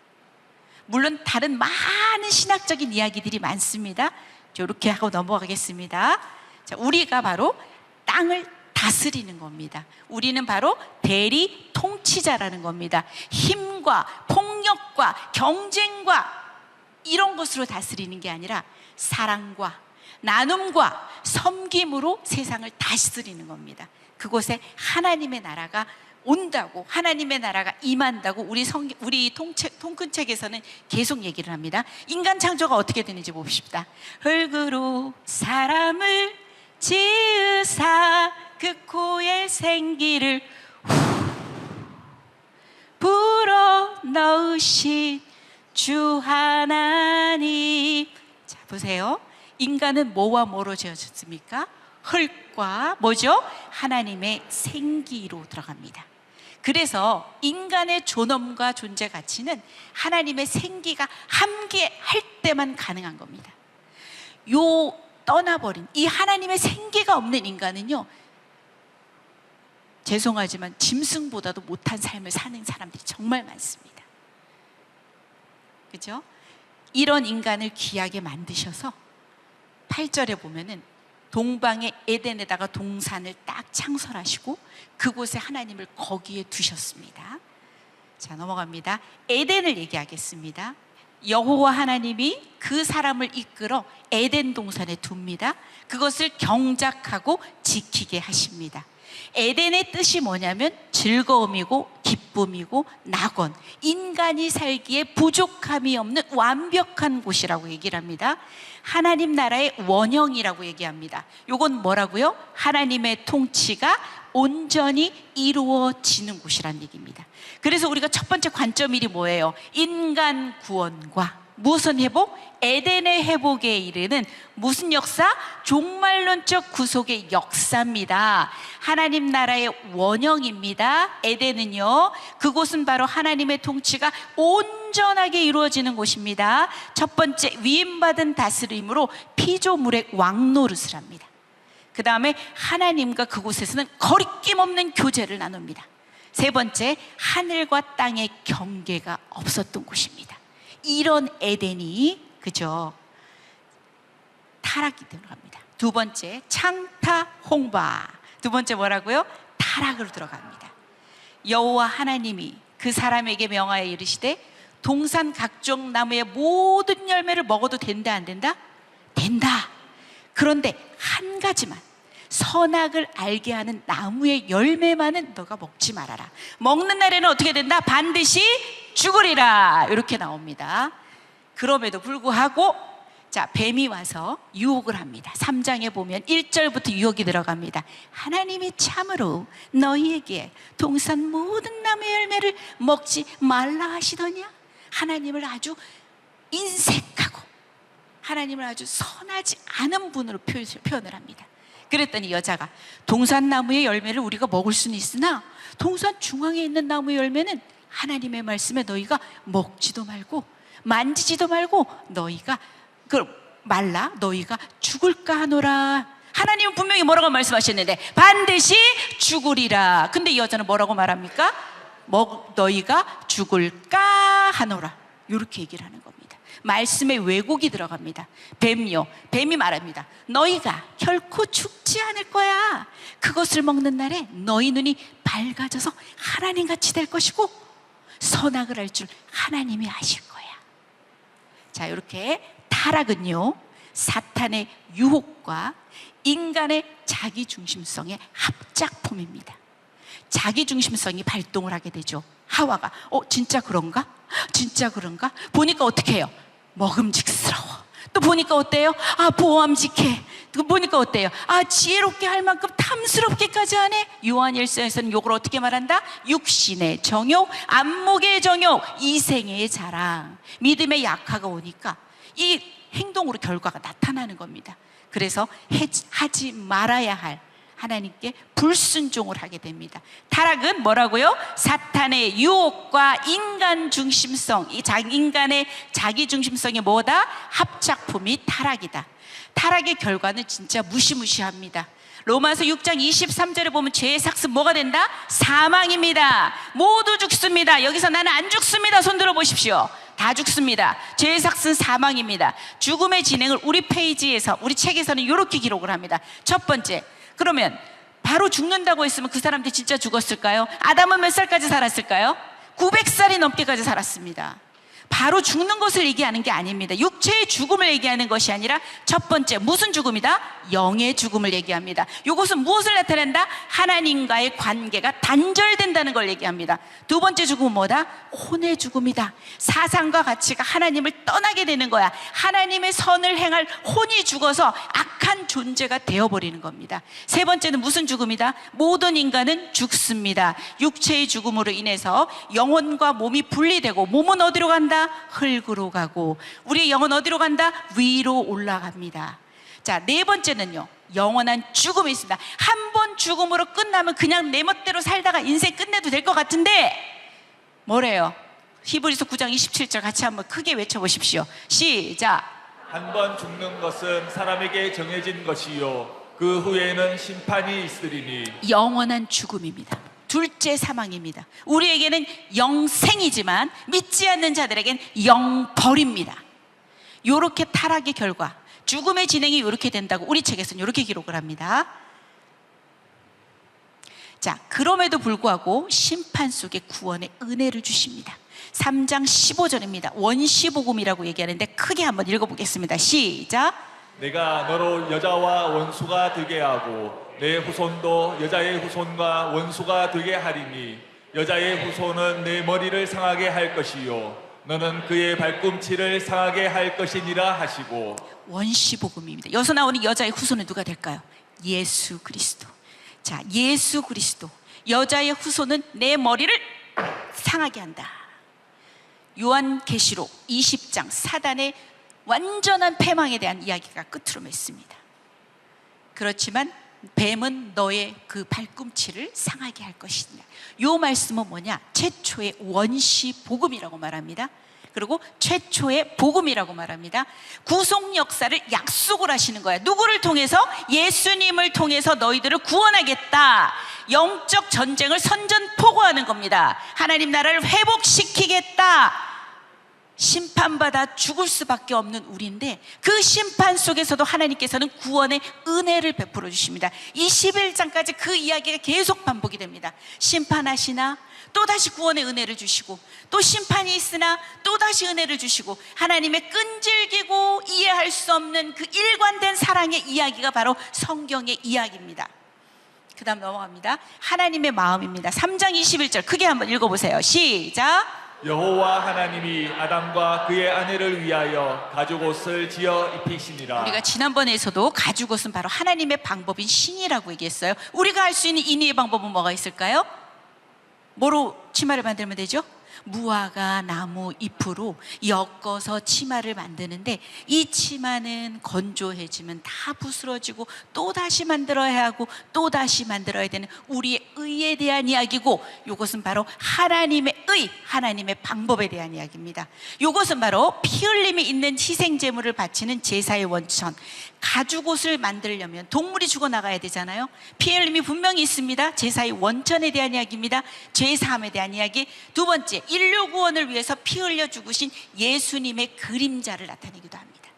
Speaker 1: 물론 다른 많은 신학적인 이야기들이 많습니다. 이렇게 하고 넘어가겠습니다. 자, 우리가 바로 땅을 다스리는 겁니다. 우리는 바로 대리 통치자라는 겁니다. 힘과 폭력과 경쟁과 이런 것으로 다스리는 게 아니라 사랑과 나눔과 섬김으로 세상을 다스리는 겁니다. 그곳에 하나님의 나라가 온다고, 하나님의 나라가 임한다고 우리 통큰책에서는 계속 얘기를 합니다. 인간 창조가 어떻게 되는지 봅시다. 흙으로 사람을 지으사 그 코에 생기를 불어넣으신 주 하나님. 자, 보세요. 인간은 뭐와 뭐로 지어졌습니까? 흙과 뭐죠? 하나님의 생기로 들어갑니다. 그래서 인간의 존엄과 존재 가치는 하나님의 생기가 함께할 때만 가능한 겁니다. 요 떠나버린 이 하나님의 생기가 없는 인간은요, 죄송하지만 짐승보다도 못한 삶을 사는 사람들이 정말 많습니다. 그죠? 이런 인간을 귀하게 만드셔서 8절에 보면은 동방의 에덴에다가 동산을 딱 창설하시고 그곳에 하나님을 거기에 두셨습니다. 자, 넘어갑니다. 에덴을 얘기하겠습니다. 여호와 하나님이 그 사람을 이끌어 에덴 동산에 둡니다. 그것을 경작하고 지키게 하십니다. 에덴의 뜻이 뭐냐면 즐거움이고 기쁨이고 낙원, 인간이 살기에 부족함이 없는 완벽한 곳이라고 얘기를 합니다. 하나님 나라의 원형이라고 얘기합니다. 이건 뭐라고요? 하나님의 통치가 온전히 이루어지는 곳이라는 얘기입니다. 그래서 우리가 첫 번째 관점이 뭐예요? 인간 구원과 무슨 회복? 에덴의 회복에 이르는 무슨 역사? 종말론적 구속의 역사입니다. 하나님 나라의 원형입니다. 에덴은요, 그곳은 바로 하나님의 통치가 온전하게 이루어지는 곳입니다. 첫 번째, 위임받은 다스림으로 피조물의 왕노릇을 합니다. 그 다음에 하나님과 그곳에서는 거리낌 없는 교제를 나눕니다. 세 번째, 하늘과 땅의 경계가 없었던 곳입니다. 이런 에덴이, 그죠, 타락이 들어갑니다. 두 번째, 창타 홍바. 두 번째 뭐라고요? 타락으로 들어갑니다. 여호와 하나님이 그 사람에게 명하여 이르시되 동산 각종 나무의 모든 열매를 먹어도 된다, 안 된다? 된다. 그런데 한 가지만, 선악을 알게 하는 나무의 열매만은 너가 먹지 말아라. 먹는 날에는 어떻게 된다? 반드시 죽으리라. 이렇게 나옵니다. 그럼에도 불구하고 자, 뱀이 와서 유혹을 합니다. 3장에 보면 1절부터 유혹이 들어갑니다. 하나님이 참으로 너희에게 동산 모든 나무의 열매를 먹지 말라 하시더냐? 하나님을 아주 인색하고 하나님을 아주 선하지 않은 분으로 표현을 합니다. 그랬더니 여자가 동산나무의 열매를 우리가 먹을 수는 있으나 동산 중앙에 있는 나무의 열매는 하나님의 말씀에 너희가 먹지도 말고 만지지도 말고 너희가 말라 너희가 죽을까 하노라. 하나님은 분명히 뭐라고 말씀하셨는데 반드시 죽으리라. 근데 이 여자는 뭐라고 말합니까? 너희가 죽을까 하노라. 이렇게 얘기를 하는 겁니다. 말씀에 왜곡이 들어갑니다. 뱀이 말합니다. 너희가 결코 죽지 않을 거야. 그것을 먹는 날에 너희 눈이 밝아져서 하나님같이 될 것이고 선악을 알 줄 하나님이 아실 거야. 자, 이렇게 타락은요, 사탄의 유혹과 인간의 자기중심성의 합작품입니다. 자기중심성이 발동을 하게 되죠. 하와가 진짜 그런가? 진짜 그런가? 보니까 어떻게 해요? 먹음직스러워. 또 보니까 어때요? 보암직해. 또 보니까 어때요? 지혜롭게 할 만큼 탐스럽게까지 하네. 요한일서에서는 이걸 어떻게 말한다? 육신의 정욕, 안목의 정욕, 이생의 자랑. 믿음의 약화가 오니까 이 행동으로 결과가 나타나는 겁니다. 그래서 하지 말아야 할 하나님께 불순종을 하게 됩니다. 타락은 뭐라고요? 사탄의 유혹과 인간 중심성, 인간의 자기 중심성이 뭐다? 합작품이 타락이다. 타락의 결과는 진짜 무시무시합니다. 로마서 6장 23절에 보면 죄의 삭은 뭐가 된다? 사망입니다. 모두 죽습니다. 여기서 나는 안 죽습니다. 손 들어 보십시오. 다 죽습니다. 죄의 삭은 사망입니다. 죽음의 진행을 우리 페이지에서, 우리 책에서는 이렇게 기록을 합니다. 첫 번째, 그러면 바로 죽는다고 했으면 그 사람들이 진짜 죽었을까요? 아담은 몇 살까지 살았을까요? 900살이 넘게까지 살았습니다. 바로 죽는 것을 얘기하는 게 아닙니다. 육체의 죽음을 얘기하는 것이 아니라 첫 번째, 무슨 죽음이다? 영의 죽음을 얘기합니다. 이것은 무엇을 나타낸다? 하나님과의 관계가 단절된다는 걸 얘기합니다. 두 번째 죽음은 뭐다? 혼의 죽음이다. 사상과 가치가 하나님을 떠나게 되는 거야. 하나님의 선을 행할 혼이 죽어서 악한 존재가 되어버리는 겁니다. 세 번째는 무슨 죽음이다? 모든 인간은 죽습니다. 육체의 죽음으로 인해서 영혼과 몸이 분리되고, 몸은 어디로 간다? 흙으로 가고, 우리의 영은 어디로 간다? 위로 올라갑니다. 자, 네 번째는요, 영원한 죽음이 있습니다. 한 번 죽음으로 끝나면 그냥 내 멋대로 살다가 인생 끝내도 될 것 같은데 뭐래요? 히브리서 9장 27절 같이 한번 크게 외쳐보십시오. 시작.
Speaker 2: 한 번 죽는 것은 사람에게 정해진 것이요 그 후에는 심판이 있으리니. 영원한
Speaker 1: 죽음입니다. 둘째 사망입니다. 우리에게는 영생이지만 믿지 않는 자들에겐 영벌입니다. 이렇게 타락의 결과, 죽음의 진행이 이렇게 된다고 우리 책에서는 이렇게 기록을 합니다. 자, 그럼에도 불구하고 심판 속에 구원의 은혜를 주십니다. 3장 15절입니다. 원시복음이라고 얘기하는데 크게 한번 읽어보겠습니다. 시작.
Speaker 2: 내가 너로 여자와 원수가 되게 하고 내 후손도 여자의 후손과 원수가 되게 하리니 여자의 후손은 내 머리를 상하게 할 것이요 너는 그의 발꿈치를 상하게 할 것이니라 하시고.
Speaker 1: 원시복음입니다. 여기서 나오는 여자의 후손은 누가 될까요? 예수 그리스도. 자, 예수 그리스도. 여자의 후손은 내 머리를 상하게 한다. 요한계시록 20장 사단의 완전한 패망에 대한 이야기가 끝으로 맺습니다. 그렇지만 뱀은 너의 그 발꿈치를 상하게 할 것이냐. 요 말씀은 뭐냐? 최초의 원시 복음이라고 말합니다. 그리고 최초의 복음이라고 말합니다. 구속 역사를 약속을 하시는 거야. 누구를 통해서? 예수님을 통해서 너희들을 구원하겠다. 영적 전쟁을 선전포고하는 겁니다. 하나님 나라를 회복시키겠다. 심판받아 죽을 수밖에 없는 우리인데 그 심판 속에서도 하나님께서는 구원의 은혜를 베풀어 주십니다. 21장까지 그 이야기가 계속 반복이 됩니다. 심판하시나 또다시 구원의 은혜를 주시고, 또 심판이 있으나 또다시 은혜를 주시고, 하나님의 끈질기고 이해할 수 없는 그 일관된 사랑의 이야기가 바로 성경의 이야기입니다. 그 다음 넘어갑니다. 하나님의 마음입니다. 3장 21절 크게 한번 읽어보세요. 시작.
Speaker 2: 여호와 하나님이 아담과 그의 아내를 위하여 가죽옷을 지어 입히시니라.
Speaker 1: 우리가 지난번에서도 가죽옷은 바로 하나님의 방법인 신이라고 얘기했어요. 우리가 할 수 있는 인의의 방법은 뭐가 있을까요? 뭐로 치마를 만들면 되죠? 무화과 나무 잎으로 엮어서 치마를 만드는데, 이 치마는 건조해지면 다 부스러지고 또다시 만들어야 하고 또다시 만들어야 되는 우리의 의에 대한 이야기고, 이것은 바로 하나님의 의, 하나님의 방법에 대한 이야기입니다. 이것은 바로 피 흘림이 있는 희생제물을 바치는 제사의 원천. 가죽옷을 만들려면 동물이 죽어나가야 되잖아요. 피 흘림이 분명히 있습니다. 제사의 원천에 대한 이야기입니다. 죄사함에 대한 이야기. 두 번째, 인류 구원을 위해서 피 흘려 죽으신 예수님의 그림자를 나타내기도 합니다.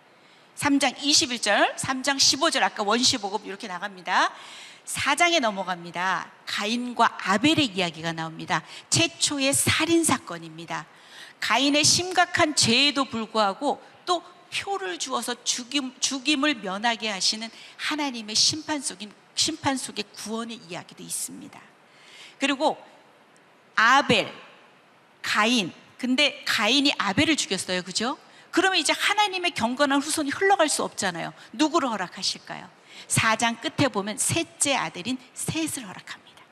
Speaker 1: 3장 21절, 3장 15절, 아까 원시복음 이렇게 나갑니다. 4장에 넘어갑니다. 가인과 아벨의 이야기가 나옵니다. 최초의 살인사건입니다. 가인의 심각한 죄에도 불구하고 또 표를 주어서 죽임을 면하게 하시는 하나님의 심판 속의 구원의 이야기도 있습니다. 그리고 아벨, 가인, 근데 가인이 아벨을 죽였어요. 그죠? 그러면 이제 하나님의 경건한 후손이 흘러갈 수 없잖아요. 누구를 허락하실까요? 4장 끝에 보면 셋째 아들인 셋을 허락합니다.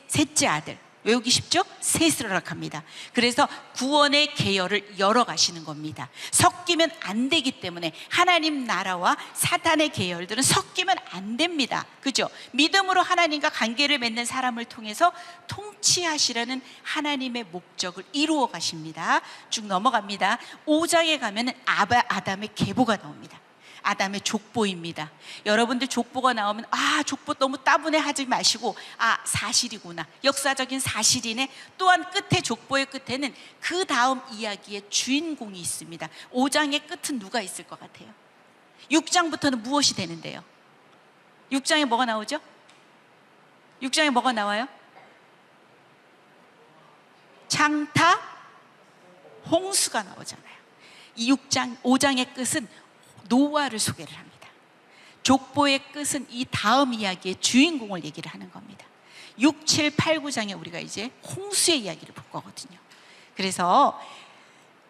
Speaker 1: 셋째 아들, 외우기 쉽죠? 셋을 허락합니다. 그래서 구원의 계열을 열어가시는 겁니다. 섞이면 안 되기 때문에 하나님 나라와 사탄의 계열들은 섞이면 안 됩니다. 그죠? 믿음으로 하나님과 관계를 맺는 사람을 통해서 통치하시려는 하나님의 목적을 이루어 가십니다. 쭉 넘어갑니다. 5장에 가면 아담의 계보가 나옵니다. 아담의 족보입니다. 여러분들 족보가 나오면 족보 너무 따분해 하지 마시고 사실이구나, 역사적인 사실이네. 또한 끝에, 족보의 끝에는 그 다음 이야기의 주인공이 있습니다. 5장의 끝은 누가 있을 것 같아요? 6장부터는 무엇이 되는데요? 6장에 뭐가 나오죠? 6장에 뭐가 나와요? 창타, 홍수가 나오잖아요. 이 5장의 끝은 노아를 소개를 합니다. 족보의 끝은 이 다음 이야기의 주인공을 얘기를 하는 겁니다. 6, 7, 8, 9장에 우리가 이제 홍수의 이야기를 볼 거거든요. 그래서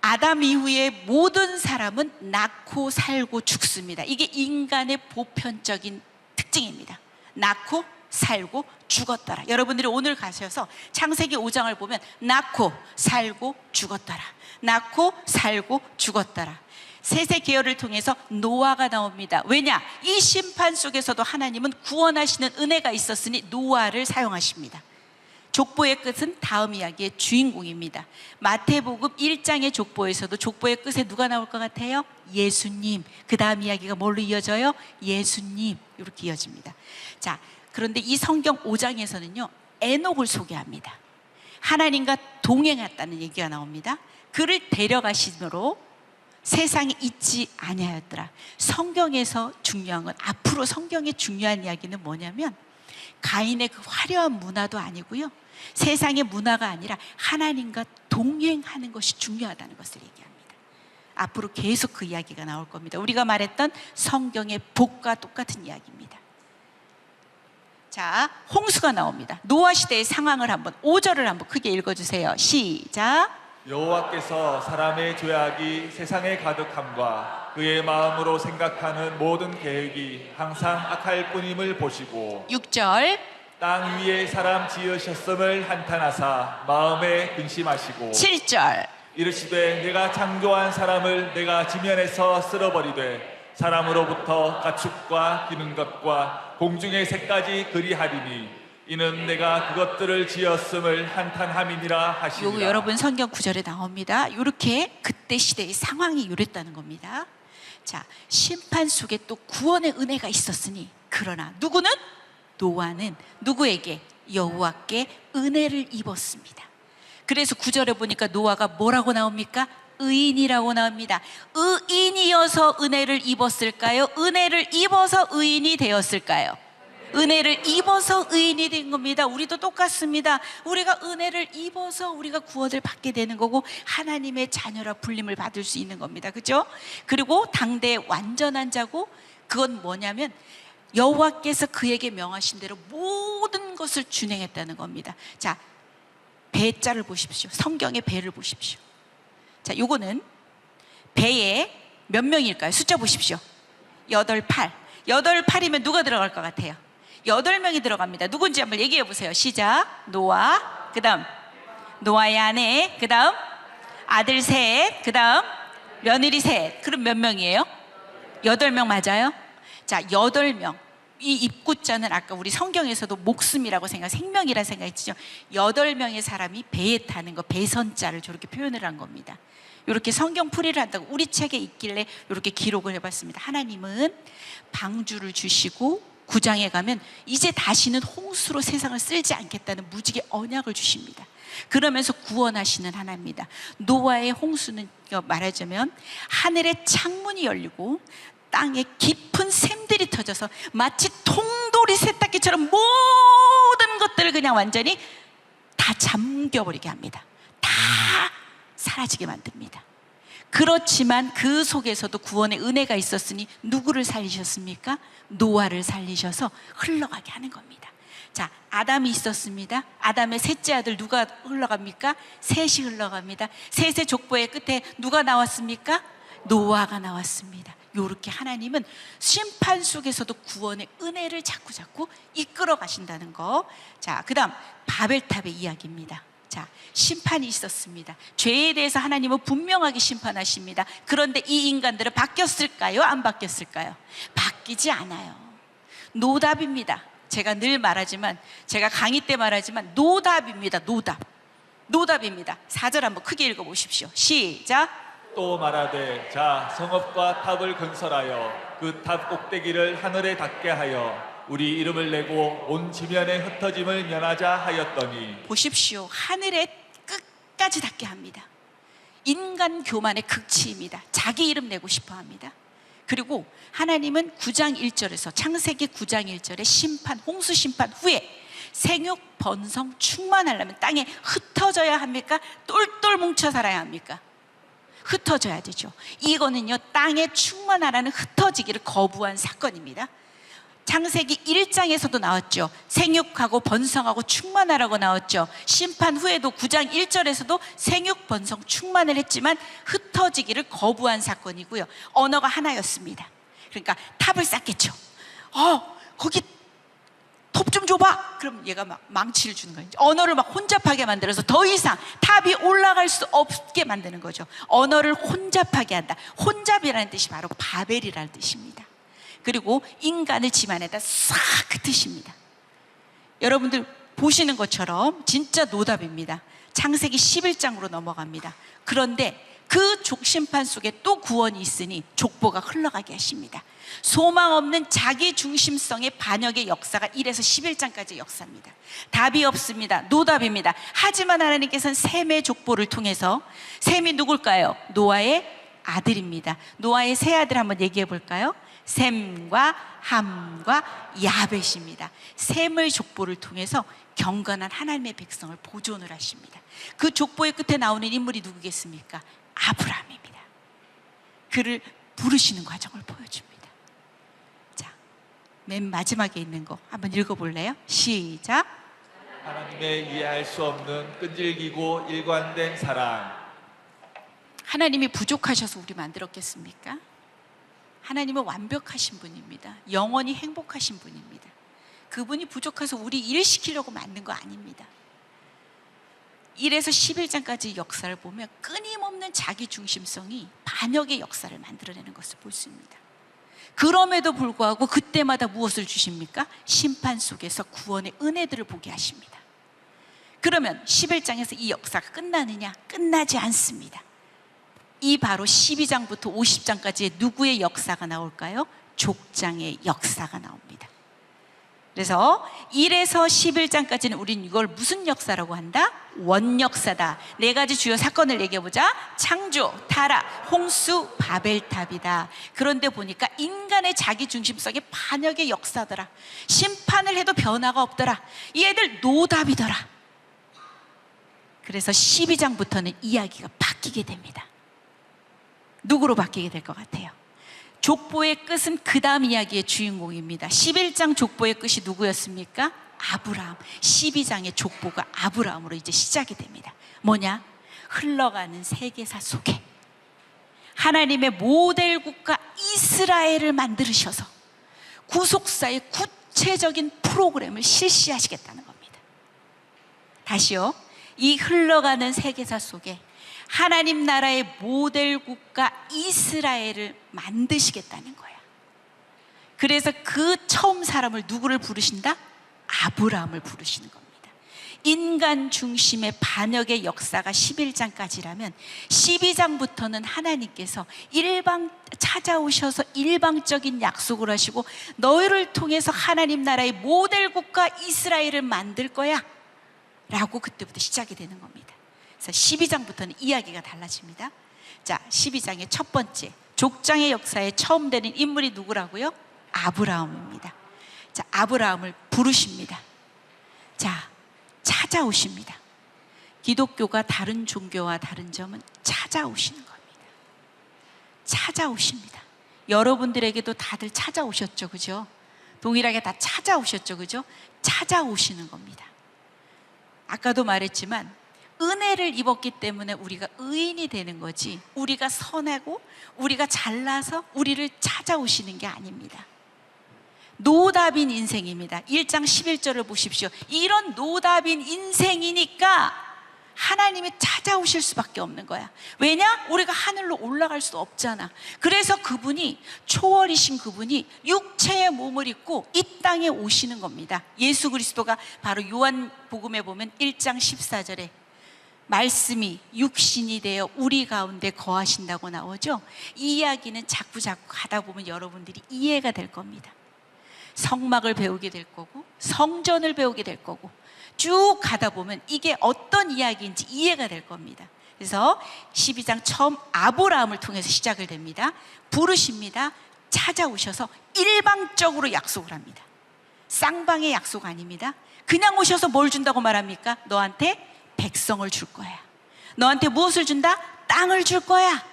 Speaker 1: 아담 이후에 모든 사람은 낳고 살고 죽습니다. 이게 인간의 보편적인 특징입니다. 낳고 살고 죽었더라. 여러분들이 오늘 가셔서 창세기 5장을 보면 낳고 살고 죽었더라, 낳고 살고 죽었더라. 셋의 계열을 통해서 노아가 나옵니다. 왜냐? 이 심판 속에서도 하나님은 구원하시는 은혜가 있었으니 노아를 사용하십니다. 족보의 끝은 다음 이야기의 주인공입니다. 마태복음 1장의 족보에서도 족보의 끝에 누가 나올 것 같아요? 예수님. 그 다음 이야기가 뭘로 이어져요? 예수님. 이렇게 이어집니다. 자, 그런데 이 성경 5장에서는요, 에녹을 소개합니다. 하나님과 동행했다는 얘기가 나옵니다. 그를 데려가심으로 세상에 있지 아니하였더라. 성경에서 중요한 건, 앞으로 성경의 중요한 이야기는 뭐냐면, 가인의 그 화려한 문화도 아니고요, 세상의 문화가 아니라 하나님과 동행하는 것이 중요하다는 것을 얘기합니다. 앞으로 계속 그 이야기가 나올 겁니다. 우리가 말했던 성경의 복과 똑같은 이야기입니다. 자, 홍수가 나옵니다. 노아 시대의 상황을 한번 5절을 한번 크게 읽어주세요. 시작.
Speaker 2: 여호와께서 사람의 죄악이 세상에 가득함과 그의 마음으로 생각하는 모든 계획이 항상 악할 뿐임을 보시고.
Speaker 1: 6절.
Speaker 2: 땅 위에 사람 지으셨음을 한탄하사 마음에 근심하시고
Speaker 1: 7절
Speaker 2: 이르시되 내가 창조한 사람을 내가 지면에서 쓸어버리되 사람으로부터 가축과 기는 것과 공중의 새까지 그리하리니 이는 내가 그것들을 지었음을 한탄함이니라
Speaker 1: 요거
Speaker 2: 하시니라.
Speaker 1: 여러분 성경 구절에 나옵니다. 이렇게 그때 시대의 상황이 이랬다는 겁니다. 자, 심판 속에 또 구원의 은혜가 있었으니 그러나 누구는? 노아는 누구에게? 여호와께 은혜를 입었습니다. 그래서 구절에 보니까 노아가 뭐라고 나옵니까? 의인이라고 나옵니다. 의인이어서 은혜를 입었을까요? 은혜를 입어서 의인이 되었을까요? 은혜를 입어서 의인이 된 겁니다. 우리도 똑같습니다. 우리가 은혜를 입어서 우리가 구원을 받게 되는 거고 하나님의 자녀라 불림을 받을 수 있는 겁니다. 그죠? 그리고 당대의 완전한 자고 그건 뭐냐면 여호와께서 그에게 명하신 대로 모든 것을 준행했다는 겁니다. 자, 배자를 보십시오. 성경의 배를 보십시오. 자, 요거는 배에 몇 명일까요? 숫자 보십시오. 8, 8. 8, 8이면 누가 들어갈 것 같아요? 8명이 들어갑니다. 누군지 한번 얘기해 보세요. 시작. 노아, 그 다음 노아의 아내, 그 다음 아들 셋, 그 다음 며느리 셋. 그럼 몇 명이에요? 8명 맞아요? 자, 8명. 이 입구자는 아까 우리 성경에서도 목숨이라고 생명이라 생각했죠. 8명의 사람이 배에 타는 거, 배선자를 저렇게 표현을 한 겁니다. 이렇게 성경 풀이를 한다고 우리 책에 있길래 이렇게 기록을 해봤습니다. 하나님은 방주를 주시고 9장에 가면 이제 다시는 홍수로 세상을 쓸지 않겠다는 무지개 언약을 주십니다. 그러면서 구원하시는 하나입니다. 노아의 홍수는 말하자면 하늘의 창문이 열리고 땅에 깊은 샘들이 터져서 마치 통돌이 세탁기처럼 모든 것들을 그냥 완전히 다 잠겨버리게 합니다. 다 사라지게 만듭니다. 그렇지만 그 속에서도 구원의 은혜가 있었으니 누구를 살리셨습니까? 노아를 살리셔서 흘러가게 하는 겁니다. 자, 아담이 있었습니다. 아담의 셋째 아들 누가 흘러갑니까? 셋이 흘러갑니다. 셋의 족보의 끝에 누가 나왔습니까? 노아가 나왔습니다. 이렇게 하나님은 심판 속에서도 구원의 은혜를 자꾸 이끌어 가신다는 거. 자, 그 다음 바벨탑의 이야기입니다. 자, 심판이 있었습니다. 죄에 대해서 하나님은 분명하게 심판하십니다. 그런데 이 인간들은 바뀌었을까요? 안 바뀌었을까요? 바뀌지 않아요. 노답입니다. 제가 늘 말하지만, 제가 강의 때 말하지만 노답입니다. 노답입니다. 4절 한번 크게 읽어보십시오. 시작.
Speaker 2: 또 말하되 자 성읍과 탑을 건설하여 그 탑 꼭대기를 하늘에 닿게 하여 우리 이름을 내고 온 지면에 흩어짐을 면하자 하였더니
Speaker 1: 보십시오. 하늘에 끝까지 닿게 합니다. 인간 교만의 극치입니다. 자기 이름 내고 싶어 합니다. 그리고 하나님은 9장 1절에서 창세기 9장 1절에 심판, 홍수 심판 후에 생육, 번성, 충만하려면 땅에 흩어져야 합니까? 똘똘 뭉쳐 살아야 합니까? 흩어져야 되죠. 이거는요, 땅에 충만하라는 흩어지기를 거부한 사건입니다. 창세기 1장에서도 나왔죠. 생육하고 번성하고 충만하라고 나왔죠. 심판 후에도 9장 1절에서도 생육, 번성, 충만을 했지만 흩어지기를 거부한 사건이고요. 언어가 하나였습니다. 그러니까 탑을 쌓겠죠. 거기 톱 좀 줘봐. 그럼 얘가 막 망치를 주는 거예요. 언어를 막 혼잡하게 만들어서 더 이상 탑이 올라갈 수 없게 만드는 거죠. 언어를 혼잡하게 한다. 혼잡이라는 뜻이 바로 바벨이라는 뜻입니다. 그리고 인간을 집안에다 싹 흩으십니다. 여러분들 보시는 것처럼 진짜 노답입니다. 창세기 11장으로 넘어갑니다. 그런데 그 족심판 속에 또 구원이 있으니 족보가 흘러가게 하십니다. 소망 없는 자기 중심성의 반역의 역사가 1에서 11장까지 역사입니다. 답이 없습니다. 노답입니다. 하지만 하나님께서는 셈의 족보를 통해서, 셈이 누굴까요? 노아의 아들입니다. 노아의 세 아들 한번 얘기해 볼까요? 셈과 함과 야벳입니다. 셈의 족보를 통해서 경건한 하나님의 백성을 보존을 하십니다. 그 족보의 끝에 나오는 인물이 누구겠습니까? 아브라함입니다. 그를 부르시는 과정을 보여줍니다. 자, 맨 마지막에 있는 거 한번 읽어볼래요? 시작.
Speaker 2: 하나님의 이해할 수 없는 끈질기고 일관된 사랑.
Speaker 1: 하나님이 부족하셔서 우리 만들었겠습니까? 하나님은 완벽하신 분입니다. 영원히 행복하신 분입니다. 그분이 부족해서 우리 일 시키려고 만든 거 아닙니다. 1에서 11장까지 역사를 보면 끊임없는 자기 중심성이 반역의 역사를 만들어내는 것을 볼 수 있습니다. 그럼에도 불구하고 그때마다 무엇을 주십니까? 심판 속에서 구원의 은혜들을 보게 하십니다. 그러면 11장에서 이 역사가 끝나느냐? 끝나지 않습니다. 이 바로 12장부터 50장까지의 누구의 역사가 나올까요? 족장의 역사가 나옵니다. 그래서 1에서 11장까지는 우린 이걸 무슨 역사라고 한다? 원역사다. 4가지 주요 사건을 얘기해보자. 창조, 타락, 홍수, 바벨탑이다. 그런데 보니까 인간의 자기중심성의 반역의 역사더라. 심판을 해도 변화가 없더라. 이 애들 노답이더라. 그래서 12장부터는 이야기가 바뀌게 됩니다. 누구로 바뀌게 될 것 같아요? 족보의 끝은 그 다음 이야기의 주인공입니다. 11장 족보의 끝이 누구였습니까? 아브라함. 12장의 족보가 아브라함으로 이제 시작이 됩니다. 뭐냐? 흘러가는 세계사 속에 하나님의 모델 국가 이스라엘을 만드셔서 구속사의 구체적인 프로그램을 실시하시겠다는 겁니다. 다시요. 이 흘러가는 세계사 속에 하나님 나라의 모델 국가 이스라엘을 만드시겠다는 거야. 그래서 그 처음 사람을 누구를 부르신다? 아브라함을 부르시는 겁니다. 인간 중심의 반역의 역사가 11장까지라면 12장부터는 하나님께서 찾아오셔서 일방적인 약속을 하시고 너희를 통해서 하나님 나라의 모델 국가 이스라엘을 만들 거야 라고 그때부터 시작이 되는 겁니다. 그래서 12장부터는 이야기가 달라집니다. 자, 12장의 첫 번째 족장의 역사에 처음 되는 인물이 누구라고요? 아브라함입니다. 자, 아브라함을 부르십니다. 자, 찾아오십니다. 기독교가 다른 종교와 다른 점은 찾아오시는 겁니다. 찾아오십니다. 여러분들에게도 다들 찾아오셨죠, 그죠? 동일하게 다 찾아오셨죠, 그죠? 찾아오시는 겁니다. 아까도 말했지만 은혜를 입었기 때문에 우리가 의인이 되는 거지, 우리가 선하고 우리가 잘나서 우리를 찾아오시는 게 아닙니다. 노답인 인생입니다. 1장 11절을 보십시오. 이런 노답인 인생이니까 하나님이 찾아오실 수밖에 없는 거야. 왜냐? 우리가 하늘로 올라갈 수 없잖아. 그래서 그분이, 초월이신 그분이 육체의 몸을 입고 이 땅에 오시는 겁니다. 예수 그리스도가 바로 요한복음에 보면 1장 14절에 말씀이 육신이 되어 우리 가운데 거하신다고 나오죠. 이 이야기는 자꾸 가다 보면 여러분들이 이해가 될 겁니다. 성막을 배우게 될 거고 성전을 배우게 될 거고 쭉 가다 보면 이게 어떤 이야기인지 이해가 될 겁니다. 그래서 12장 처음 아브라함을 통해서 시작을 됩니다. 부르십니다. 찾아오셔서 일방적으로 약속을 합니다. 쌍방의 약속 아닙니다. 그냥 오셔서 뭘 준다고 말합니까? 너한테 백성을 줄 거야. 너한테 무엇을 준다? 땅을 줄 거야.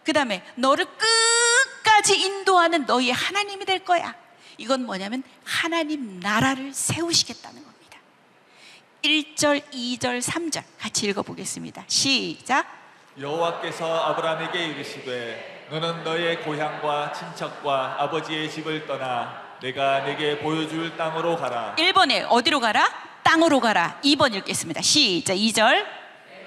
Speaker 1: 그 다음에 너를 끝까지 인도하는 너희의 하나님이 될 거야. 이건 뭐냐면 하나님 나라를 세우시겠다는 겁니다. 1절, 2절, 3절 같이 읽어보겠습니다. 시작.
Speaker 2: 여호와께서 아브라함에게 이르시되 너는 너의 고향과 친척과 아버지의 집을 떠나 내가 내게 보여줄 땅으로 가라.
Speaker 1: 1번에 어디로 가라? 땅으로 가라. 2번 읽겠습니다. 시작. 2절.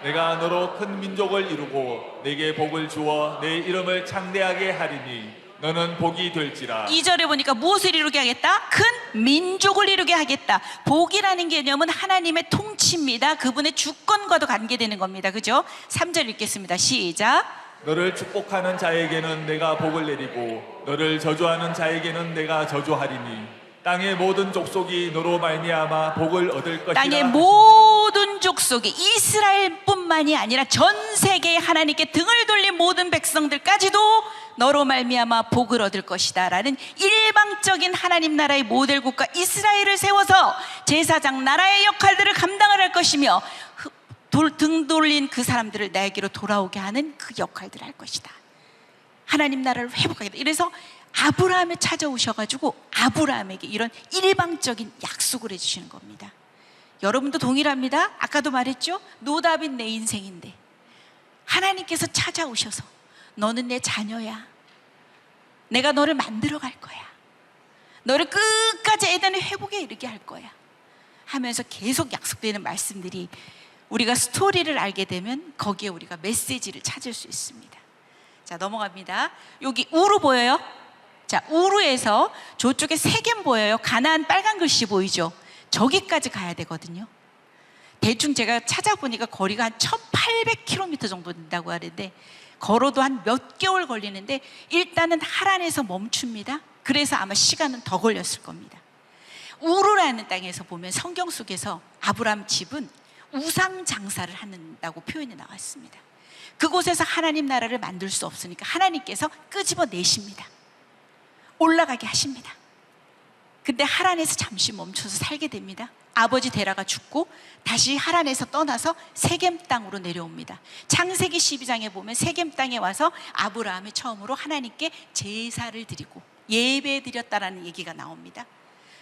Speaker 2: 내가 너로 큰 민족을 이루고 내게 복을 주어 내 이름을 창대하게 하리니 너는 복이 될지라.
Speaker 1: 2절에 보니까 무엇을 이루게 하겠다? 큰 민족을 이루게 하겠다. 복이라는 개념은 하나님의 통치입니다. 그분의 주권과도 관계되는 겁니다. 그죠? 3절 읽겠습니다. 시작.
Speaker 2: 너를 축복하는 자에게는 내가 복을 내리고 너를 저주하는 자에게는 내가 저주하리니 땅의 모든 족속이 너로 말미암아 복을 얻을 것이라.
Speaker 1: 땅의 모든 족속이, 이스라엘뿐만이 아니라 전 세계에 하나님께 등을 돌린 모든 백성들까지도 너로 말미암아 복을 얻을 것이다 라는 일방적인 하나님 나라의 모델 국가 이스라엘을 세워서 제사장 나라의 역할들을 감당을 할 것이며 등 돌린 그 사람들을 나에게로 돌아오게 하는 그 역할들을 할 것이다. 하나님 나라를 회복하겠다. 이래서 아브라함에 찾아오셔가지고 아브라함에게 이런 일방적인 약속을 해주시는 겁니다. 여러분도 동일합니다. 아까도 말했죠. 노답인 내 인생인데 하나님께서 찾아오셔서 너는 내 자녀야. 내가 너를 만들어 갈 거야. 너를 끝까지 에덴의 회복에 이르게 할 거야 하면서 계속 약속되는 말씀들이, 우리가 스토리를 알게 되면 거기에 우리가 메시지를 찾을 수 있습니다. 자, 넘어갑니다. 여기 우루 보여요? 자, 우루에서 저쪽에 세겜 보여요? 가나안 빨간 글씨 보이죠? 저기까지 가야 되거든요. 대충 제가 찾아보니까 거리가 한 1800km 정도 된다고 하는데, 걸어도 한 몇 개월 걸리는데 일단은 하란에서 멈춥니다. 그래서 아마 시간은 더 걸렸을 겁니다. 우루라는 땅에서 보면 성경 속에서 아브라함 집은 우상 장사를 한다고 표현이 나왔습니다. 그곳에서 하나님 나라를 만들 수 없으니까 하나님께서 끄집어내십니다. 올라가게 하십니다. 근데 하란에서 잠시 멈춰서 살게 됩니다. 아버지 데라가 죽고 다시 하란에서 떠나서 세겜 땅으로 내려옵니다. 창세기 12장에 보면 세겜 땅에 와서 아브라함이 처음으로 하나님께 제사를 드리고 예배 드렸다라는 얘기가 나옵니다.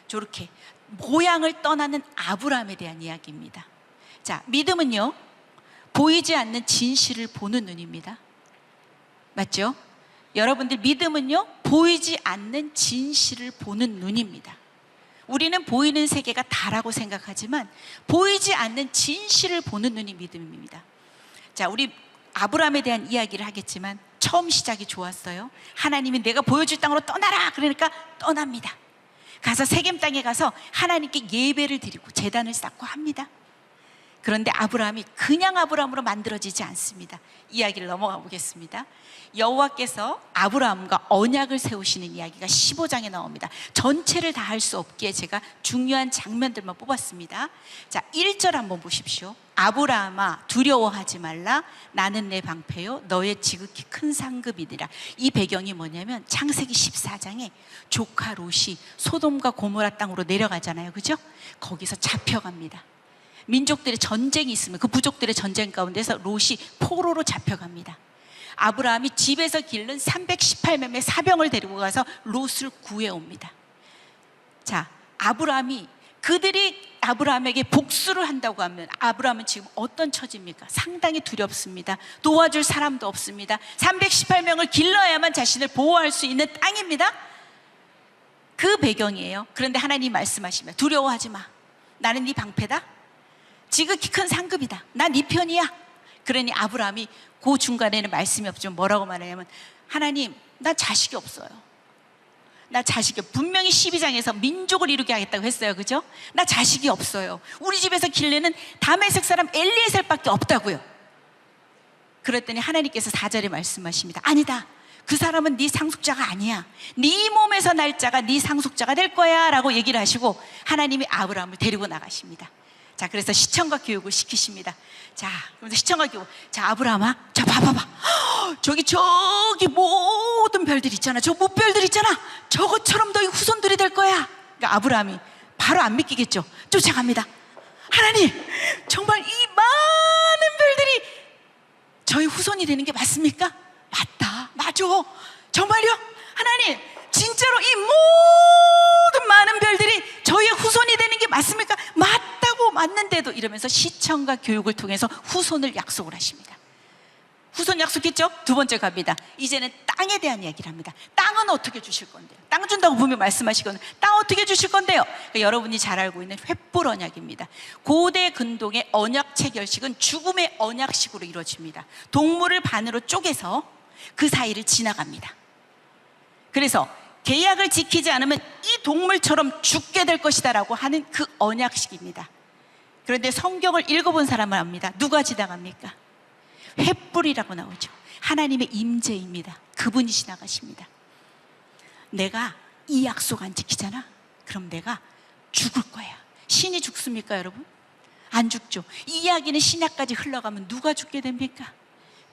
Speaker 1: 저렇게 모양을 떠나는 아브라함에 대한 이야기입니다. 자, 믿음은요, 보이지 않는 진실을 보는 눈입니다. 맞죠? 여러분들, 믿음은요, 보이지 않는 진실을 보는 눈입니다. 우리는 보이는 세계가 다라고 생각하지만 보이지 않는 진실을 보는 눈이 믿음입니다. 자, 우리 아브라함에 대한 이야기를 하겠지만 처음 시작이 좋았어요. 하나님이 내가 보여줄 땅으로 떠나라 그러니까 떠납니다. 가서 세겜 땅에 가서 하나님께 예배를 드리고 제단을 쌓고 합니다. 그런데 아브라함이 그냥 아브라함으로 만들어지지 않습니다. 이야기를 넘어가 보겠습니다. 여호와께서 아브라함과 언약을 세우시는 이야기가 15장에 나옵니다. 전체를 다 할 수 없기에 제가 중요한 장면들만 뽑았습니다. 자, 1절 한번 보십시오. 아브라함아, 두려워하지 말라. 나는 내 방패요 너의 지극히 큰 상급이니라. 이 배경이 뭐냐면 창세기 14장에 조카 롯이 소돔과 고모라 땅으로 내려가잖아요. 그죠? 거기서 잡혀갑니다. 민족들의 전쟁이 있으면 그 부족들의 전쟁 가운데서 롯이 포로로 잡혀갑니다. 아브라함이 집에서 기른 318명의 사병을 데리고 가서 롯을 구해옵니다. 자, 아브라함이, 그들이 아브라함에게 복수를 한다고 하면 아브라함은 지금 어떤 처지입니까? 상당히 두렵습니다. 도와줄 사람도 없습니다. 318명을 길러야만 자신을 보호할 수 있는 땅입니다. 그 배경이에요. 그런데 하나님 말씀하시면 두려워하지 마. 나는 네 방패다. 지극히 큰 상급이다. 난 네 편이야. 그러니 아브라함이 그 중간에는 말씀이 없지만 뭐라고 말하냐면, 하나님, 나 자식이 없어요. 나 자식이, 분명히 12장에서 민족을 이루게 하겠다고 했어요. 그죠? 나 자식이 없어요. 우리 집에서 길르는 다메섹 사람 엘리에셀밖에 없다고요. 그랬더니 하나님께서 4절에 말씀하십니다. 아니다. 그 사람은 네 상속자가 아니야. 네 몸에서 날 자가 네 상속자가 될 거야 라고 얘기를 하시고 하나님이 아브라함을 데리고 나가십니다. 자, 그래서 시청과 교육을 시키십니다. 자, 그래서 시청과 교육. 자, 아브라함아, 자, 봐봐봐. 저기 모든 별들 있잖아. 저 무별들 있잖아. 저것처럼 너희 후손들이 될 거야. 그러니까 아브라함이 바로 안 믿기겠죠. 쫓아갑니다. 하나님, 정말 이 많은 별들이 저희 후손이 되는 게 맞습니까? 맞다. 맞아. 정말요? 하나님, 진짜로 이 모든 많은 별들이 저희의 후손이 되는 게 맞습니까? 맞다고, 맞는데도 이러면서 시청과 교육을 통해서 후손을 약속을 하십니다. 후손 약속했죠? 두 번째 갑니다. 이제는 땅에 대한 이야기를 합니다. 땅은 어떻게 주실 건데요? 땅 준다고 분명히 말씀하시거든요. 땅 어떻게 주실 건데요? 그러니까 여러분이 잘 알고 있는 횃불 언약입니다. 고대 근동의 언약 체결식은 죽음의 언약식으로 이루어집니다. 동물을 반으로 쪼개서 그 사이를 지나갑니다. 그래서 계약을 지키지 않으면 이 동물처럼 죽게 될 것이다 라고 하는 그 언약식입니다. 그런데 성경을 읽어본 사람은 압니다. 누가 지나갑니까? 횃불이라고 나오죠. 하나님의 임재입니다. 그분이 지나가십니다. 내가 이 약속 안 지키잖아? 그럼 내가 죽을 거야. 신이 죽습니까, 여러분? 안 죽죠. 이 이야기는 신약까지 흘러가면 누가 죽게 됩니까?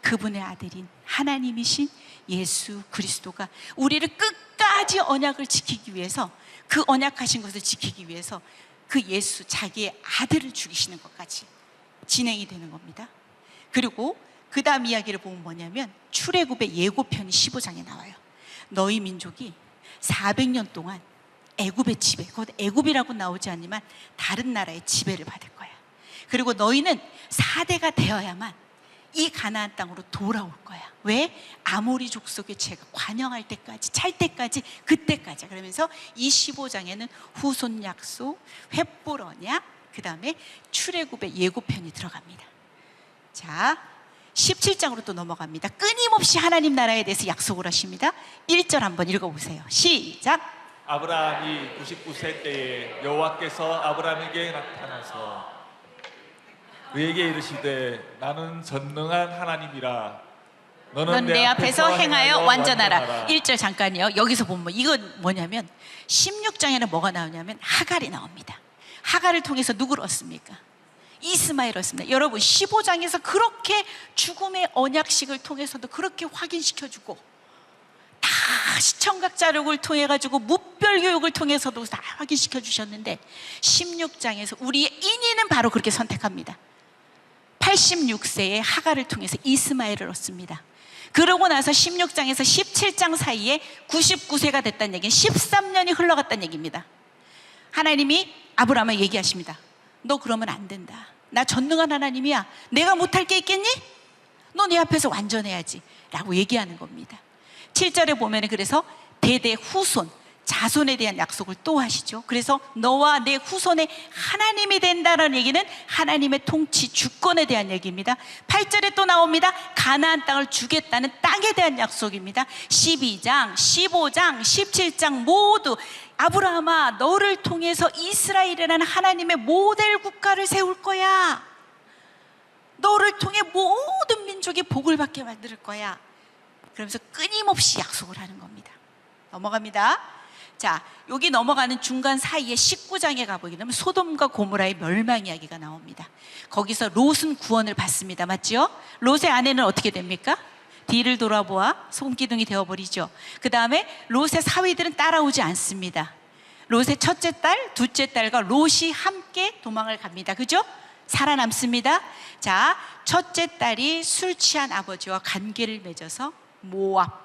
Speaker 1: 그분의 아들인 하나님이신 예수 그리스도가 우리를 끝까지 언약을 지키기 위해서, 그 언약하신 것을 지키기 위해서 그 예수, 자기의 아들을 죽이시는 것까지 진행이 되는 겁니다. 그리고 그 다음 이야기를 보면 뭐냐면 출애굽의 예고편이 15장에 나와요. 너희 민족이 400년 동안 애굽의 지배, 그것 애굽이라고 나오지 않지만 다른 나라의 지배를 받을 거야. 그리고 너희는 4대가 되어야만 이 가나안 땅으로 돌아올 거야. 왜? 아모리 족속의 죄가 관영할 때까지, 찰 때까지, 그때까지. 그러면서 이 15장에는 후손 약속, 횃불 언약, 그 다음에 출애굽의 예고편이 들어갑니다. 자, 17장으로 또 넘어갑니다. 끊임없이 하나님 나라에 대해서 약속을 하십니다. 1절 한번 읽어보세요. 시작.
Speaker 2: 아브라함이 99세 때에 여호와께서 아브라함에게 나타나서 그에게 이르시되 나는 전능한 하나님이라
Speaker 1: 넌 내 앞에서 행하여 완전하라. 1절 잠깐요. 여기서 보면 이건 뭐냐면 16장에는 뭐가 나오냐면 하갈이 나옵니다. 하갈을 통해서 누구를 얻습니까? 이스마엘을 얻습니다. 여러분 15장에서 그렇게 죽음의 언약식을 통해서도 그렇게 확인시켜주고 다 시청각 자력을 통해 가지고 무별 교육을 통해서도 다 확인시켜 주셨는데 16장에서 우리의 인인은 바로 그렇게 선택합니다. 86세에 하갈을 통해서 이스마엘을 얻습니다. 그러고 나서 16장에서 17장 사이에 99세가 됐다는 얘기는 13년이 흘러갔다는 얘기입니다. 하나님이 아브라함에 얘기하십니다. 너 그러면 안 된다. 나 전능한 하나님이야. 내가 못할 게 있겠니? 너 내 앞에서 완전해야지 라고 얘기하는 겁니다. 7절에 보면 그래서 대대 후손, 자손에 대한 약속을 또 하시죠. 그래서 너와 내 후손의 하나님이 된다는 얘기는 하나님의 통치 주권에 대한 얘기입니다. 8절에 또 나옵니다. 가나안 땅을 주겠다는 땅에 대한 약속입니다. 12장, 15장, 17장 모두 아브라함아 너를 통해서 이스라엘이라는 하나님의 모델 국가를 세울 거야. 너를 통해 모든 민족이 복을 받게 만들 거야. 그러면서 끊임없이 약속을 하는 겁니다. 넘어갑니다. 자, 여기 넘어가는 중간 사이에 19장에 가보게 되면 소돔과 고모라의 멸망 이야기가 나옵니다. 거기서 롯은 구원을 받습니다. 맞죠? 롯의 아내는 어떻게 됩니까? 뒤를 돌아보아 소금기둥이 되어버리죠. 그 다음에 롯의 사위들은 따라오지 않습니다. 롯의 첫째 딸, 둘째 딸과 롯이 함께 도망을 갑니다. 그죠? 살아남습니다. 자, 첫째 딸이 술 취한 아버지와 관계를 맺어서 모압.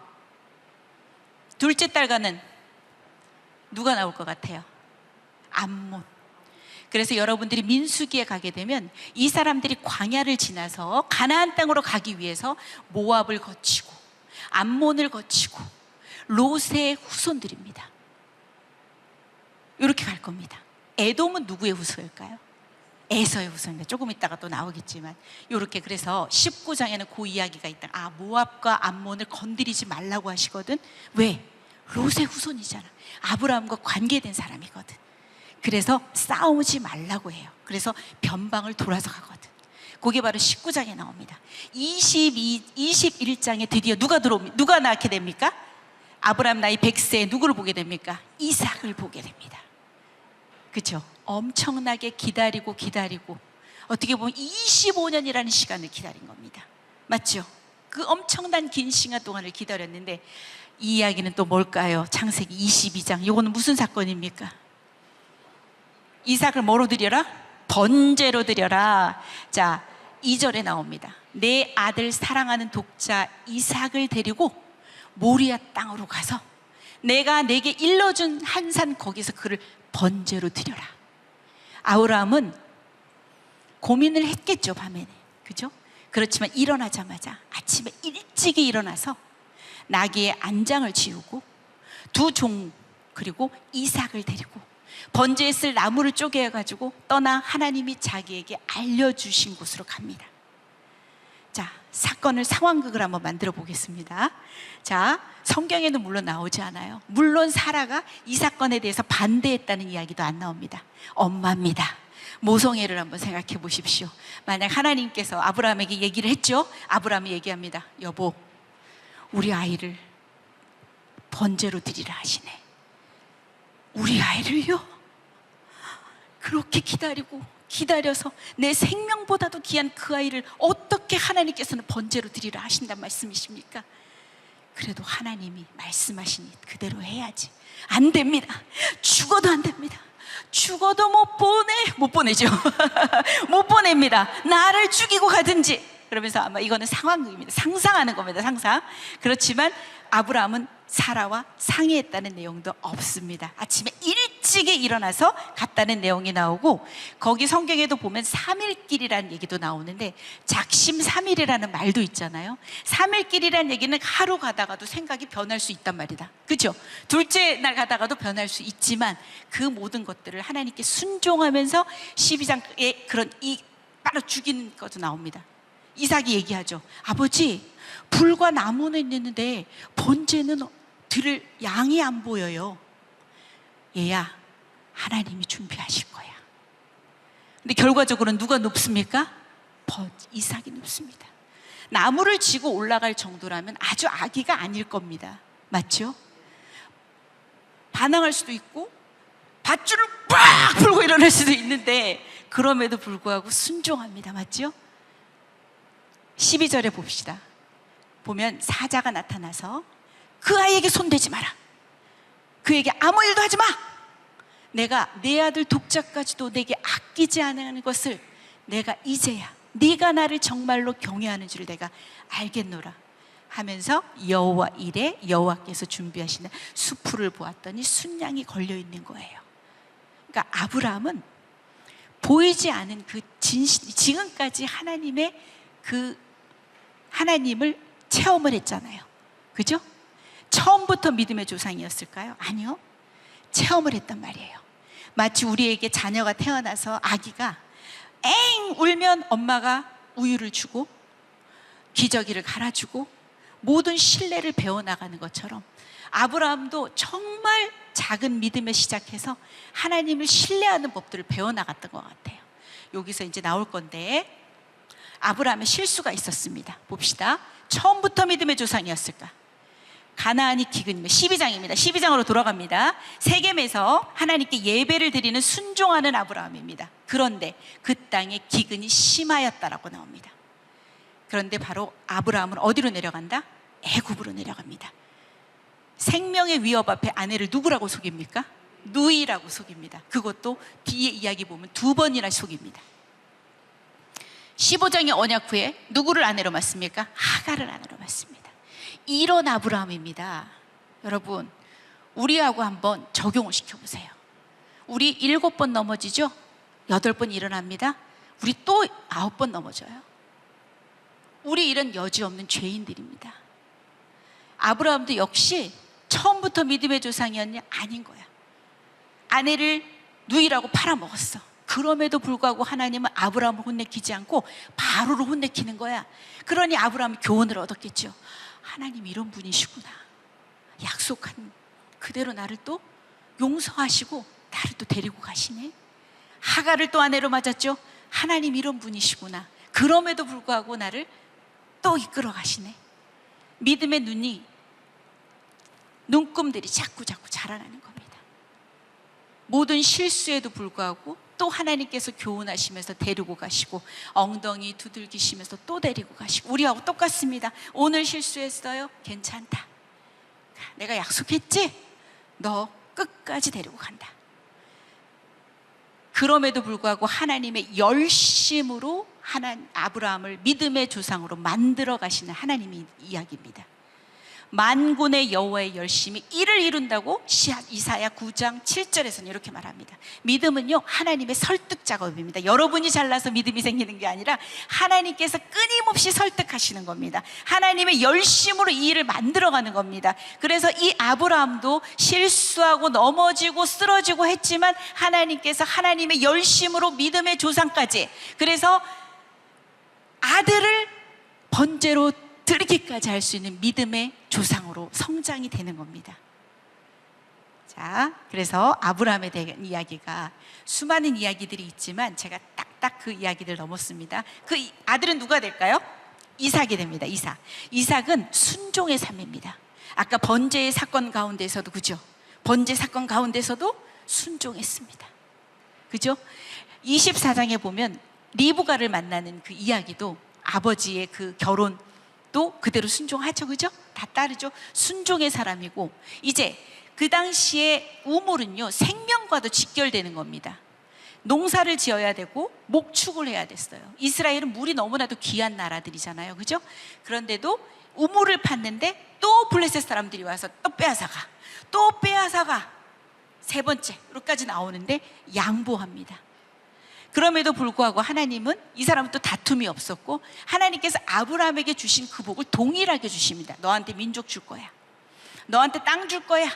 Speaker 1: 둘째 딸과는 누가 나올 것 같아요? 암몬. 그래서 여러분들이 민수기에 가게 되면 이 사람들이 광야를 지나서 가나안 땅으로 가기 위해서 모압을 거치고 암몬을 거치고 롯의 후손들입니다. 이렇게 갈 겁니다. 에돔은 누구의 후손일까요? 에서의 후손입니다. 조금 있다가 또 나오겠지만 이렇게 그래서 19장에는 그 이야기가 있다. 아, 모압과 암몬을 건드리지 말라고 하시거든. 왜? 롯의 후손이잖아. 아브라함과 관계된 사람이거든. 그래서 싸우지 말라고 해요. 그래서 변방을 돌아서 가거든. 그게 바로 19장에 나옵니다. 21장에 드디어 누가 낳게 됩니까? 아브라함 나이 100세에 누구를 보게 됩니까? 이삭을 보게 됩니다. 그렇죠? 엄청나게 기다리고 어떻게 보면 25년이라는 시간을 기다린 겁니다. 맞죠? 그 엄청난 긴 시간 동안을 기다렸는데 이 이야기는 또 뭘까요? 창세기 22장. 이거는 무슨 사건입니까? 이삭을 뭐로 드려라? 번제로 드려라. 자, 2절에 나옵니다. 내 아들 사랑하는 독자 이삭을 데리고 모리아 땅으로 가서 내가 내게 일러준 한 산 거기서 그를 번제로 드려라. 아브라함은 고민을 했겠죠, 밤에는. 그죠? 그렇지만 일어나자마자 아침에 일찍이 일어나서 나귀의 안장을 지우고 두 종 그리고 이삭을 데리고 번제에 쓸 나무를 쪼개가지고 떠나 하나님이 자기에게 알려주신 곳으로 갑니다. 자, 사건을 상황극을 한번 만들어 보겠습니다. 자, 성경에는 물론 나오지 않아요. 물론 사라가 이 사건에 대해서 반대했다는 이야기도 안 나옵니다. 엄마입니다. 모성애를 한번 생각해 보십시오. 만약 하나님께서 아브라함에게 얘기를 했죠. 아브라함이 얘기합니다. 여보, 우리 아이를 번제로 드리라 하시네. 우리 아이를요? 그렇게 기다려서 내 생명보다도 귀한 그 아이를 어떻게 하나님께서는 번제로 드리라 하신단 말씀이십니까? 그래도 하나님이 말씀하시니 그대로 해야지. 안 됩니다. 죽어도 안 됩니다. 죽어도 못 보내죠. 못 보냅니다. 나를 죽이고 가든지. 그러면서 아마 이거는 상황극입니다. 상상하는 겁니다. 상상. 그렇지만 아브라함은 사라와 상의했다는 내용도 없습니다. 아침에 일찍 일찍이 일어나서 갔다는 내용이 나오고, 거기 성경에도 보면 3일길이라는 얘기도 나오는데 작심삼일이라는 말도 있잖아요. 3일길이라는 얘기는 하루 가다가도 생각이 변할 수 있단 말이다, 그렇죠? 둘째 날 가다가도 변할 수 있지만 그 모든 것들을 하나님께 순종하면서 12장에 그런 바로 죽이는 것도 나옵니다. 이삭이 얘기하죠. 아버지, 불과 나무는 있는데 번제는 들을 양이 안 보여요. 얘야, 하나님이 준비하실 거야. 근데 결과적으로는 누가 높습니까? 이삭이 높습니다. 나무를 지고 올라갈 정도라면 아주 아기가 아닐 겁니다. 맞죠? 반항할 수도 있고 밧줄을 빡 풀고 일어날 수도 있는데 그럼에도 불구하고 순종합니다. 맞죠? 12절에 봅시다. 보면 사자가 나타나서 그 아이에게 손대지 마라. 그에게 아무 일도 하지 마. 내가 내 아들 독자까지도 내게 아끼지 않은 것을 내가 이제야 네가 나를 정말로 경외하는 줄을 내가 알겠노라 하면서 여호와 이레, 여호와께서 준비하시는 수풀을 보았더니 순양이 걸려 있는 거예요. 그러니까 아브라함은 보이지 않은 그 지금까지 하나님의 그 하나님을 체험을 했잖아요. 그죠? 처음부터 믿음의 조상이었을까요? 아니요. 체험을 했단 말이에요. 마치 우리에게 자녀가 태어나서 아기가 엥 울면 엄마가 우유를 주고 기저귀를 갈아주고 모든 신뢰를 배워나가는 것처럼 아브라함도 정말 작은 믿음에 시작해서 하나님을 신뢰하는 법들을 배워나갔던 것 같아요. 여기서 이제 나올 건데 아브라함의 실수가 있었습니다. 봅시다. 처음부터 믿음의 조상이었을까? 가나안이 기근이면 12장입니다. 12장으로 돌아갑니다. 세겜에서 하나님께 예배를 드리는 순종하는 아브라함입니다. 그런데 그 땅에 기근이 심하였다라고 나옵니다. 그런데 바로 아브라함은 어디로 내려간다? 애굽으로 내려갑니다. 생명의 위협 앞에 아내를 누구라고 속입니까? 누이라고 속입니다. 그것도 뒤에 이야기 보면 2번이나 속입니다. 15장의 언약 후에 누구를 아내로 맞습니까? 하갈을 아내로 맞습니다. 이런 아브라함입니다. 여러분, 우리하고 한번 적용을 시켜보세요. 우리 7번 넘어지죠? 8번 일어납니다. 우리 또 9번 넘어져요. 우리 이런 여지 없는 죄인들입니다. 아브라함도 역시 처음부터 믿음의 조상이었냐? 아닌 거야. 아내를 누이라고 팔아먹었어. 그럼에도 불구하고 하나님은 아브라함을 혼내키지 않고 바로를 혼내키는 거야. 그러니 아브라함은 교훈을 얻었겠죠. 하나님 이런 분이시구나. 약속한 그대로 나를 또 용서하시고 나를 또 데리고 가시네. 하갈을 또 아내로 맞았죠. 하나님 이런 분이시구나. 그럼에도 불구하고 나를 또 이끌어 가시네. 믿음의 눈금들이 자꾸 자라나는 겁니다. 모든 실수에도 불구하고 또 하나님께서 교훈하시면서 데리고 가시고 엉덩이 두들기시면서 또 데리고 가시고 우리하고 똑같습니다. 오늘 실수했어요? 괜찮다. 내가 약속했지? 너 끝까지 데리고 간다. 그럼에도 불구하고 하나님의 열심으로 아브라함을 믿음의 조상으로 만들어 가시는 하나님의 이야기입니다. 만군의 여호와의 열심이 이를 이룬다고 이사야 9장 7절에서는 이렇게 말합니다. 믿음은요, 하나님의 설득 작업입니다. 여러분이 잘나서 믿음이 생기는 게 아니라 하나님께서 끊임없이 설득하시는 겁니다. 하나님의 열심으로 이 일을 만들어가는 겁니다. 그래서 이 아브라함도 실수하고 넘어지고 쓰러지고 했지만 하나님께서 하나님의 열심으로 믿음의 조상까지, 그래서 아들을 번제로 드리기까지 할 수 있는 믿음의 조상으로 성장이 되는 겁니다. 자, 그래서 아브라함에 대한 이야기가 수많은 이야기들이 있지만 제가 딱딱 그 이야기들 넘었습니다. 그 아들은 누가 될까요? 이삭이 됩니다. 이삭은 순종의 삶입니다. 아까 번제의 사건 가운데서도, 그죠? 번제 사건 가운데서도 순종했습니다. 그죠? 24장에 보면 리브가를 만나는 그 이야기도 아버지의 그 결혼 또 그대로 순종하죠. 그죠? 다 따르죠. 순종의 사람이고, 이제 그 당시에 우물은요 생명과도 직결되는 겁니다. 농사를 지어야 되고 목축을 해야 됐어요. 이스라엘은 물이 너무나도 귀한 나라들이잖아요. 그죠? 그런데도 우물을 팠는데 또 블레셋 사람들이 와서 또 빼앗아가 세 번째로까지 나오는데 양보합니다. 그럼에도 불구하고 하나님은, 이 사람은 또 다툼이 없었고, 하나님께서 아브라함에게 주신 그 복을 동일하게 주십니다. 너한테 민족 줄 거야, 너한테 땅 줄 거야,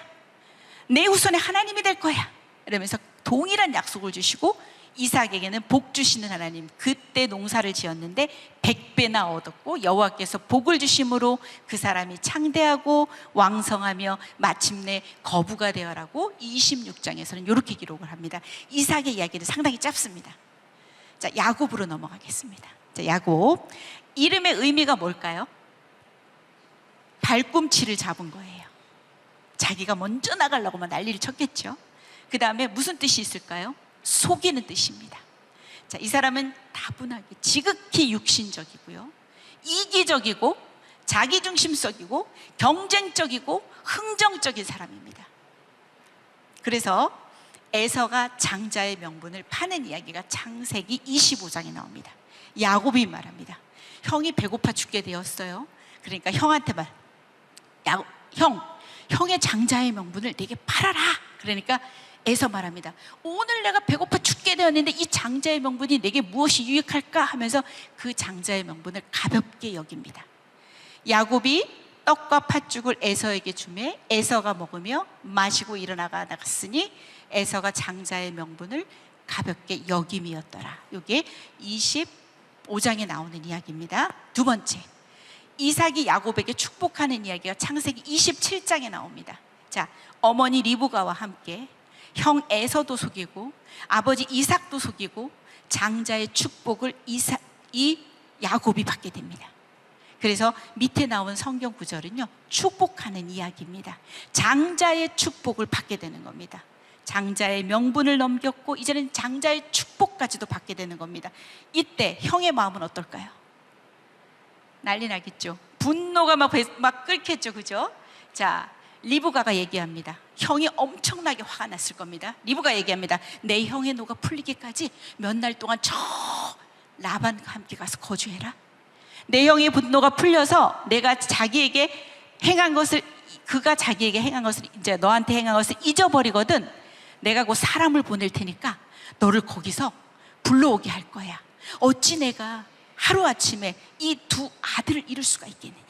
Speaker 1: 내 후손의 하나님이 될 거야, 이러면서 동일한 약속을 주시고, 이삭에게는 복 주시는 하나님, 그때 농사를 지었는데 100배나 얻었고 여호와께서 복을 주심으로 그 사람이 창대하고 왕성하며 마침내 거부가 되어라고 26장에서는 이렇게 기록을 합니다. 이삭의 이야기는 상당히 짧습니다. 자, 야곱으로 넘어가겠습니다. 자, 야곱, 이름의 의미가 뭘까요? 발꿈치를 잡은 거예요. 자기가 먼저 나가려고만 난리를 쳤겠죠. 그 다음에 무슨 뜻이 있을까요? 속이는 뜻입니다. 자, 이 사람은 다분하게 지극히 육신적이고요, 이기적이고 자기중심적이고 경쟁적이고 흥정적인 사람입니다. 그래서 에서가 장자의 명분을 파는 이야기가 창세기 25장에 나옵니다. 야곱이 말합니다. 형이 배고파 죽게 되었어요. 그러니까 형한테만, 형의 장자의 명분을 내게 팔아라. 그러니까 에서 말합니다. 오늘 내가 배고파 죽게 되었는데 이 장자의 명분이 내게 무엇이 유익할까 하면서 그 장자의 명분을 가볍게 여깁니다. 야곱이 떡과 팥죽을 에서에게 주매 에서가 먹으며 마시고 일어나갔으니 에서가 장자의 명분을 가볍게 여김이었더라. 이게 25장에 나오는 이야기입니다. 두 번째, 이삭이 야곱에게 축복하는 이야기가 창세기 27장에 나옵니다. 자, 어머니 리브가와 함께 형 에서도 속이고 아버지 이삭도 속이고 장자의 축복을 이 야곱이 받게 됩니다. 그래서 밑에 나온 성경 구절은요, 축복하는 이야기입니다. 장자의 축복을 받게 되는 겁니다. 장자의 명분을 넘겼고 이제는 장자의 축복까지도 받게 되는 겁니다. 이때 형의 마음은 어떨까요? 난리 나겠죠. 분노가 막 끓겠죠, 그죠? 자, 리브가가 얘기합니다. 형이 엄청나게 화가 났을 겁니다. 리브가 얘기합니다. 내 형의 노가 풀리기까지 몇 날 동안 저 라반과 함께 가서 거주해라. 내 형의 분노가 풀려서 내가 자기에게 행한 것을, 그가 자기에게 행한 것을, 이제 너한테 행한 것을 잊어버리거든 내가 곧 사람을 보낼 테니까 너를 거기서 불러오게 할 거야. 어찌 내가 하루아침에 이 두 아들을 잃을 수가 있겠느냐.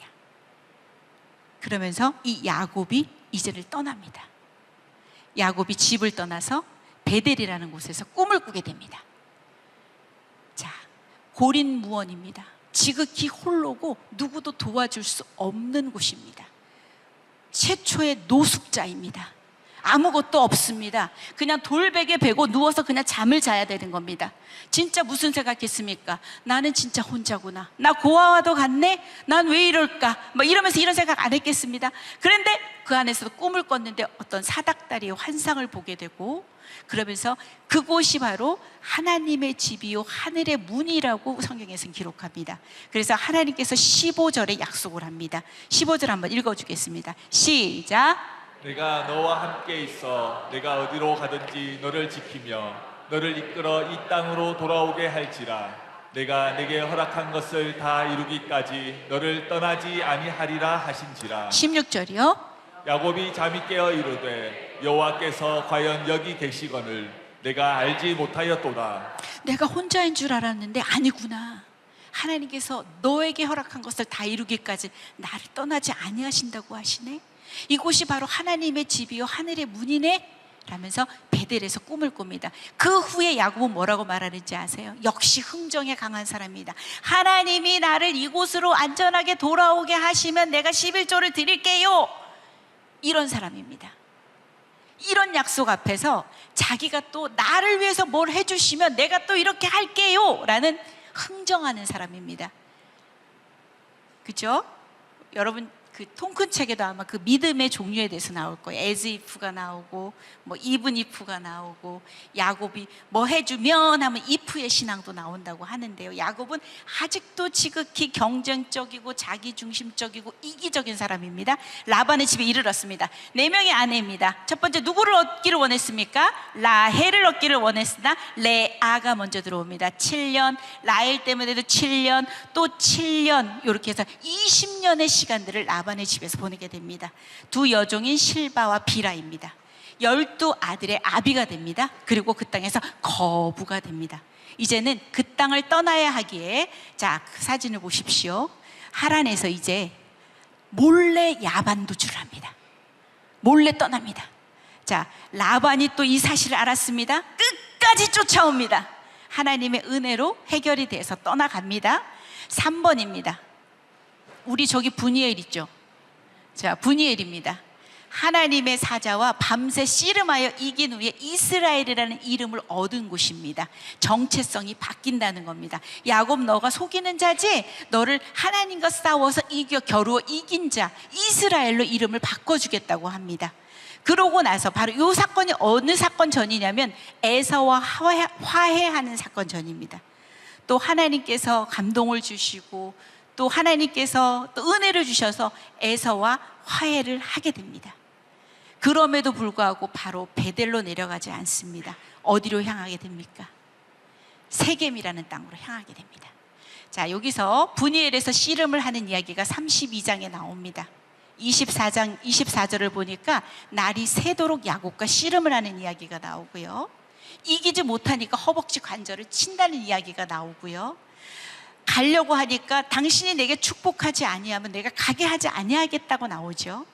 Speaker 1: 그러면서 이 야곱이 이제를 떠납니다. 야곱이 집을 떠나서 베델이라는 곳에서 꿈을 꾸게 됩니다. 자, 고린무원입니다. 지극히 홀로고 누구도 도와줄 수 없는 곳입니다. 최초의 노숙자입니다. 아무것도 없습니다. 그냥 돌베개 베고 누워서 그냥 잠을 자야 되는 겁니다. 진짜 무슨 생각했습니까? 나는 진짜 혼자구나. 나 고아와도 같네? 난 왜 이럴까? 뭐 이러면서 이런 생각 안 했겠습니다. 그런데 그 안에서도 꿈을 꿨는데 어떤 사닥다리의 환상을 보게 되고, 그러면서 그곳이 바로 하나님의 집이요 하늘의 문이라고 성경에서는 기록합니다. 그래서 하나님께서 15절에 약속을 합니다. 15절 한번 읽어주겠습니다. 시작.
Speaker 2: 내가 너와 함께 있어 내가 어디로 가든지 너를 지키며 너를 이끌어 이 땅으로 돌아오게 할지라. 내가 내게 허락한 것을 다 이루기까지 너를 떠나지 아니하리라 하신지라.
Speaker 1: 16절이요.
Speaker 2: 야곱이 잠이 깨어 이르되 여호와께서 과연 여기 계시거늘 내가 알지 못하였도다.
Speaker 1: 내가 혼자인 줄 알았는데 아니구나. 하나님께서 너에게 허락한 것을 다 이루기까지 나를 떠나지 아니하신다고 하시네. 이곳이 바로 하나님의 집이요 하늘의 문이네 라면서 베델에서 꿈을 꿉니다. 그 후에 야곱은 뭐라고 말하는지 아세요? 역시 흥정에 강한 사람입니다. 하나님이 나를 이곳으로 안전하게 돌아오게 하시면 내가 11조를 드릴게요. 이런 사람입니다. 이런 약속 앞에서 자기가 또 나를 위해서 뭘 해주시면 내가 또 이렇게 할게요 라는 흥정하는 사람입니다. 그죠? 여러분 그 통큰 책에도 아마 그 믿음의 종류에 대해서 나올 거예요. as if가 나오고 뭐 even if가 나오고, 야곱이 뭐 해주면 하면 if의 신앙도 나온다고 하는데요. 야곱은 아직도 지극히 경쟁적이고 자기중심적이고 이기적인 사람입니다. 라반의 집에 이르렀습니다. 4명의 아내입니다. 첫 번째 누구를 얻기를 원했습니까? 라헬을 얻기를 원했으나 레아가 먼저 들어옵니다. 7년, 라헬 때문에도 7년, 또 7년, 이렇게 해서 20년의 시간들을 라반의 집에서 보내게 됩니다. 두 여종인 실바와 비라입니다. 12아들의 아비가 됩니다. 그리고 그 땅에서 거부가 됩니다. 이제는 그 땅을 떠나야 하기에, 자, 그 사진을 보십시오. 하란에서 이제 몰래 야반 도주를 합니다. 몰래 떠납니다. 자, 라반이 또 이 사실을 알았습니다. 끝까지 쫓아옵니다. 하나님의 은혜로 해결이 돼서 떠나갑니다. 3번입니다. 우리 저기 브니엘 있죠? 자, 브니엘입니다. 하나님의 사자와 밤새 씨름하여 이긴 후에 이스라엘이라는 이름을 얻은 곳입니다. 정체성이 바뀐다는 겁니다. 야곱, 너가 속이는 자지? 너를 하나님과 싸워서 겨루어 이긴 자 이스라엘로 이름을 바꿔주겠다고 합니다. 그러고 나서 바로 이 사건이 어느 사건 전이냐면 에서와 화해하는 사건 전입니다. 또 하나님께서 감동을 주시고 또 하나님께서 또 은혜를 주셔서 에서와 화해를 하게 됩니다. 그럼에도 불구하고 바로 베델로 내려가지 않습니다. 어디로 향하게 됩니까? 세겜이라는 땅으로 향하게 됩니다. 자, 여기서 브니엘에서 씨름을 하는 이야기가 32장에 나옵니다. 24절을 보니까 날이 새도록 야곱과 씨름을 하는 이야기가 나오고요. 이기지 못하니까 허벅지 관절을 친다는 이야기가 나오고요. 가려고 하니까 당신이 내게 축복하지 아니하면 내가 가게 하지 아니하겠다고 나오죠.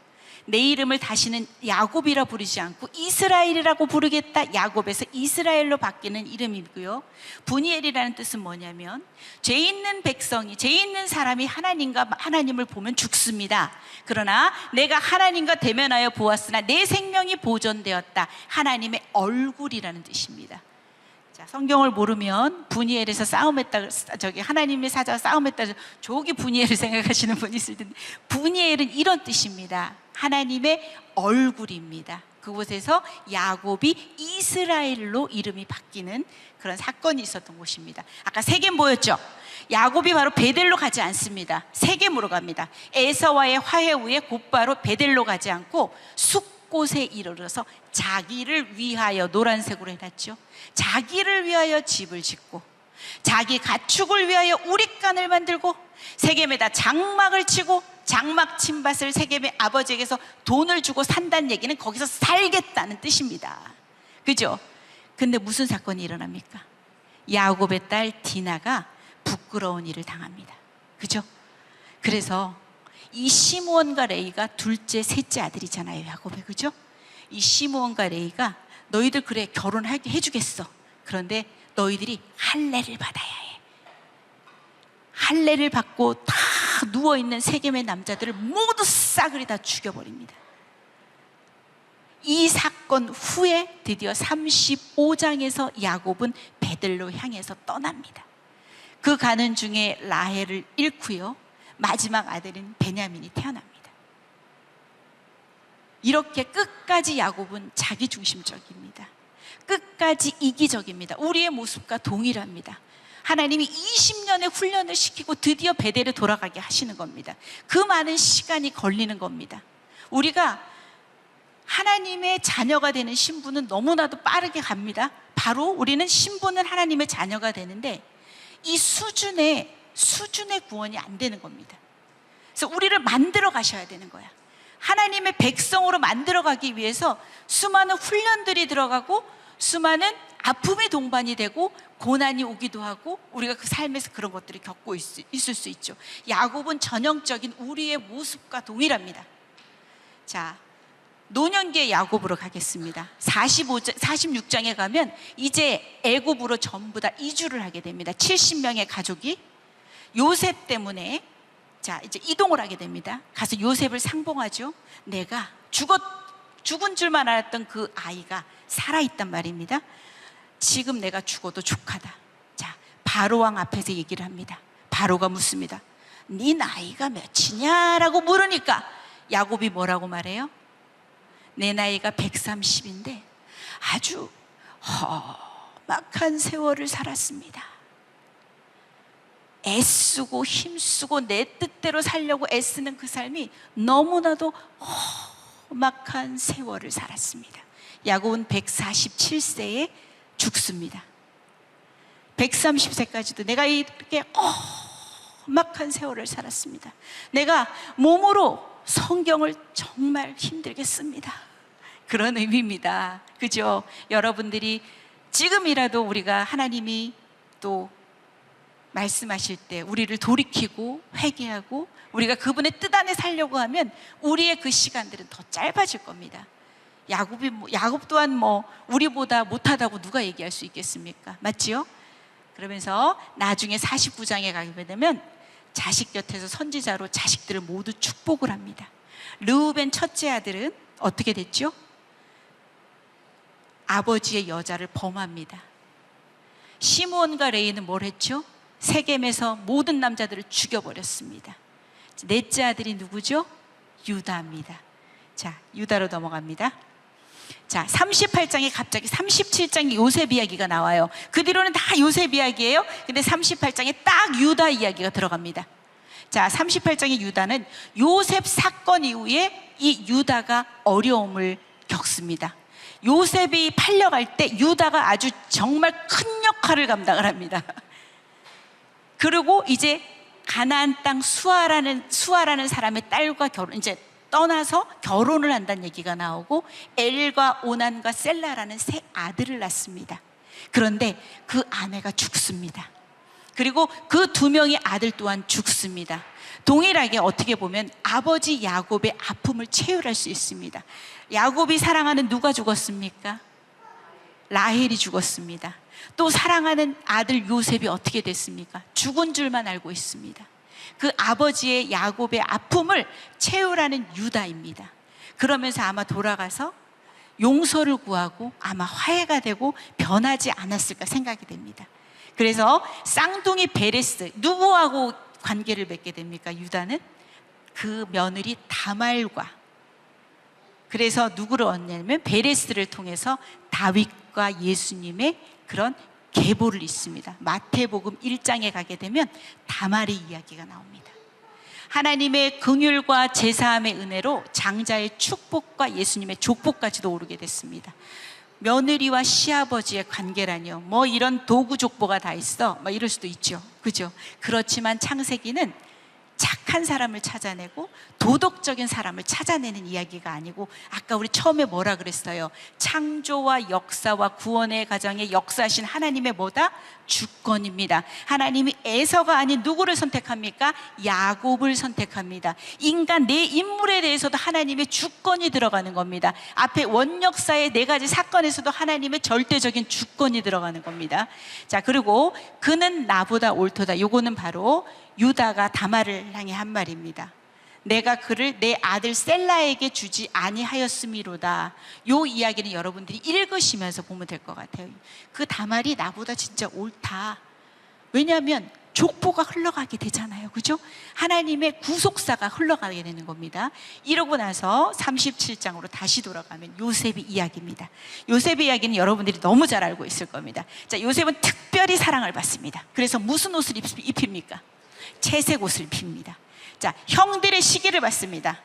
Speaker 1: 내 이름을 다시는 야곱이라 부르지 않고 이스라엘이라고 부르겠다. 야곱에서 이스라엘로 바뀌는 이름이고요. 브니엘이라는 뜻은 뭐냐면 죄 있는 백성이, 죄 있는 사람이 하나님을 보면 죽습니다. 그러나 내가 하나님과 대면하여 보았으나 내 생명이 보존되었다. 하나님의 얼굴이라는 뜻입니다. 자, 성경을 모르면 브니엘에서 싸움했다, 저기 하나님의 사자와 싸움했다, 저기 브니엘을 생각하시는 분이 있을 텐데, 브니엘은 이런 뜻입니다. 하나님의 얼굴입니다. 그곳에서 야곱이 이스라엘로 이름이 바뀌는 그런 사건이 있었던 곳입니다. 아까 세겜 보였죠? 야곱이 바로 베델로 가지 않습니다. 세겜으로 갑니다. 에서와의 화해 후에 곧바로 베델로 가지 않고 숲곳에 이르러서 자기를 위하여, 노란색으로 해놨죠. 자기를 위하여 집을 짓고 자기 가축을 위하여 우릿간을 만들고 세겜에다 장막을 치고 장막 친 밭을 세겜의 아버지에게서 돈을 주고 산다는 얘기는 거기서 살겠다는 뜻입니다. 그죠? 근데 무슨 사건이 일어납니까? 야곱의 딸 디나가 부끄러운 일을 당합니다. 그죠? 그래서 이 시므온과 레이가 둘째, 셋째 아들이잖아요, 야곱의. 그죠? 이 시므온과 레이가 너희들 그래 결혼하게 해주겠어. 그런데 너희들이 할례를 받아야 해. 할례를 받고 다 누워있는 세겜의 남자들을 모두 싸그리 다 죽여버립니다. 이 사건 후에 드디어 35장에서 야곱은 베들로 향해서 떠납니다. 그 가는 중에 라헬을 잃고요, 마지막 아들인 베냐민이 태어납니다. 이렇게 끝까지 야곱은 자기중심적입니다. 끝까지 이기적입니다. 우리의 모습과 동일합니다. 하나님이 20년의 훈련을 시키고 드디어 베델에 돌아가게 하시는 겁니다. 그 많은 시간이 걸리는 겁니다. 우리가 하나님의 자녀가 되는 신분은 너무나도 빠르게 갑니다. 바로 우리는 신분은 하나님의 자녀가 되는데 이 수준의 구원이 안 되는 겁니다. 그래서 우리를 만들어 가셔야 되는 거야. 하나님의 백성으로 만들어 가기 위해서 수많은 훈련들이 들어가고 수많은 아픔이 동반이 되고 고난이 오기도 하고 우리가 그 삶에서 그런 것들을 겪고 있을 수 있죠. 야곱은 전형적인 우리의 모습과 동일합니다. 자, 노년기의 야곱으로 가겠습니다. 46장에 가면 이제 애굽으로 전부 다 이주를 하게 됩니다. 70명의 가족이 요셉 때문에 자, 이제 이동을 하게 됩니다. 가서 요셉을 상봉하죠. 내가 죽은 줄만 알았던 그 아이가 살아있단 말입니다. 지금 내가 죽어도 족하다. 자, 바로왕 앞에서 얘기를 합니다. 바로가 묻습니다. 네 나이가 몇이냐라고 물으니까 야곱이 뭐라고 말해요? 내 나이가 130인데 아주 험악한 세월을 살았습니다. 애쓰고 힘쓰고 내 뜻대로 살려고 애쓰는 그 삶이 너무나도 험악한 세월을 살았습니다. 야곱은 147세에 죽습니다. 130세까지도 내가 이렇게 험악한 세월을 살았습니다. 내가 몸으로 성경을 정말 힘들게 씁니다. 그런 의미입니다. 그죠? 여러분들이 지금이라도 우리가 하나님이 또 말씀하실 때 우리를 돌이키고 회개하고 우리가 그분의 뜻 안에 살려고 하면 우리의 그 시간들은 더 짧아질 겁니다. 야곱 또한 뭐 우리보다 못하다고 누가 얘기할 수 있겠습니까? 맞지요? 그러면서 나중에 49장에 가게 되면 자식 곁에서 선지자로 자식들을 모두 축복을 합니다. 르우벤 첫째 아들은 어떻게 됐죠? 아버지의 여자를 범합니다. 시므온과 레이는 뭘 했죠? 세겜에서 모든 남자들을 죽여버렸습니다. 넷째 아들이 누구죠? 유다입니다. 자, 유다로 넘어갑니다. 자, 38장에 갑자기 37장에 요셉 이야기가 나와요. 그 뒤로는 다 요셉 이야기예요. 근데 38장에 딱 유다 이야기가 들어갑니다. 자, 38장의 유다는 요셉 사건 이후에 이 유다가 어려움을 겪습니다. 요셉이 팔려갈 때 유다가 아주 정말 큰 역할을 감당을 합니다. 그리고 이제 가나안 땅 수아라는 사람의 딸과 이제 떠나서 결혼을 한다는 얘기가 나오고 엘과 오난과 셀라라는 세 아들을 낳습니다. 그런데 그 아내가 죽습니다. 그리고 그 두 명의 아들 또한 죽습니다. 동일하게 어떻게 보면 아버지 야곱의 아픔을 체휼할 수 있습니다. 야곱이 사랑하는 누가 죽었습니까? 라헬이 죽었습니다. 또 사랑하는 아들 요셉이 어떻게 됐습니까? 죽은 줄만 알고 있습니다. 그 아버지의 야곱의 아픔을 채우라는 유다입니다. 그러면서 아마 돌아가서 용서를 구하고 아마 화해가 되고 변하지 않았을까 생각이 됩니다. 그래서 쌍둥이 베레스, 누구하고 관계를 맺게 됩니까? 유다는 그 며느리 다말과, 그래서 누구를 얻냐면 베레스를 통해서 다윗과 예수님의 그런 계보를 잇습니다. 마태복음 1장에 가게 되면 다말의 이야기가 나옵니다. 하나님의 긍휼과 제사함의 은혜로 장자의 축복과 예수님의 족보까지도 오르게 됐습니다. 며느리와 시아버지의 관계라뇨, 뭐 이런 도구 족보가 다 있어, 뭐 이럴 수도 있죠. 그죠? 그렇지만 창세기는 착한 사람을 찾아내고 도덕적인 사람을 찾아내는 이야기가 아니고, 아까 우리 처음에 뭐라 그랬어요? 창조와 역사와 구원의 과정에 역사하신 하나님의 뭐다? 주권입니다. 하나님이 에서가 아닌 누구를 선택합니까? 야곱을 선택합니다. 인간 내 인물에 대해서도 하나님의 주권이 들어가는 겁니다. 앞에 원역사의 네 가지 사건에서도 하나님의 절대적인 주권이 들어가는 겁니다. 자, 그리고 그는 나보다 옳도다. 요거는 바로 유다가 다말을 향해 한 말입니다. 내가 그를 내 아들 셀라에게 주지 아니하였음이로다. 요 이야기는 여러분들이 읽으시면서 보면 될 것 같아요. 그 다말이 나보다 진짜 옳다. 왜냐하면 족보가 흘러가게 되잖아요. 그죠? 하나님의 구속사가 흘러가게 되는 겁니다. 이러고 나서 37장으로 다시 돌아가면 요셉의 이야기입니다. 요셉의 이야기는 여러분들이 너무 잘 알고 있을 겁니다. 자, 요셉은 특별히 사랑을 받습니다. 그래서 무슨 옷을 입힙니까? 채색 옷을 입힙니다. 자, 형들의 시기를 받습니다.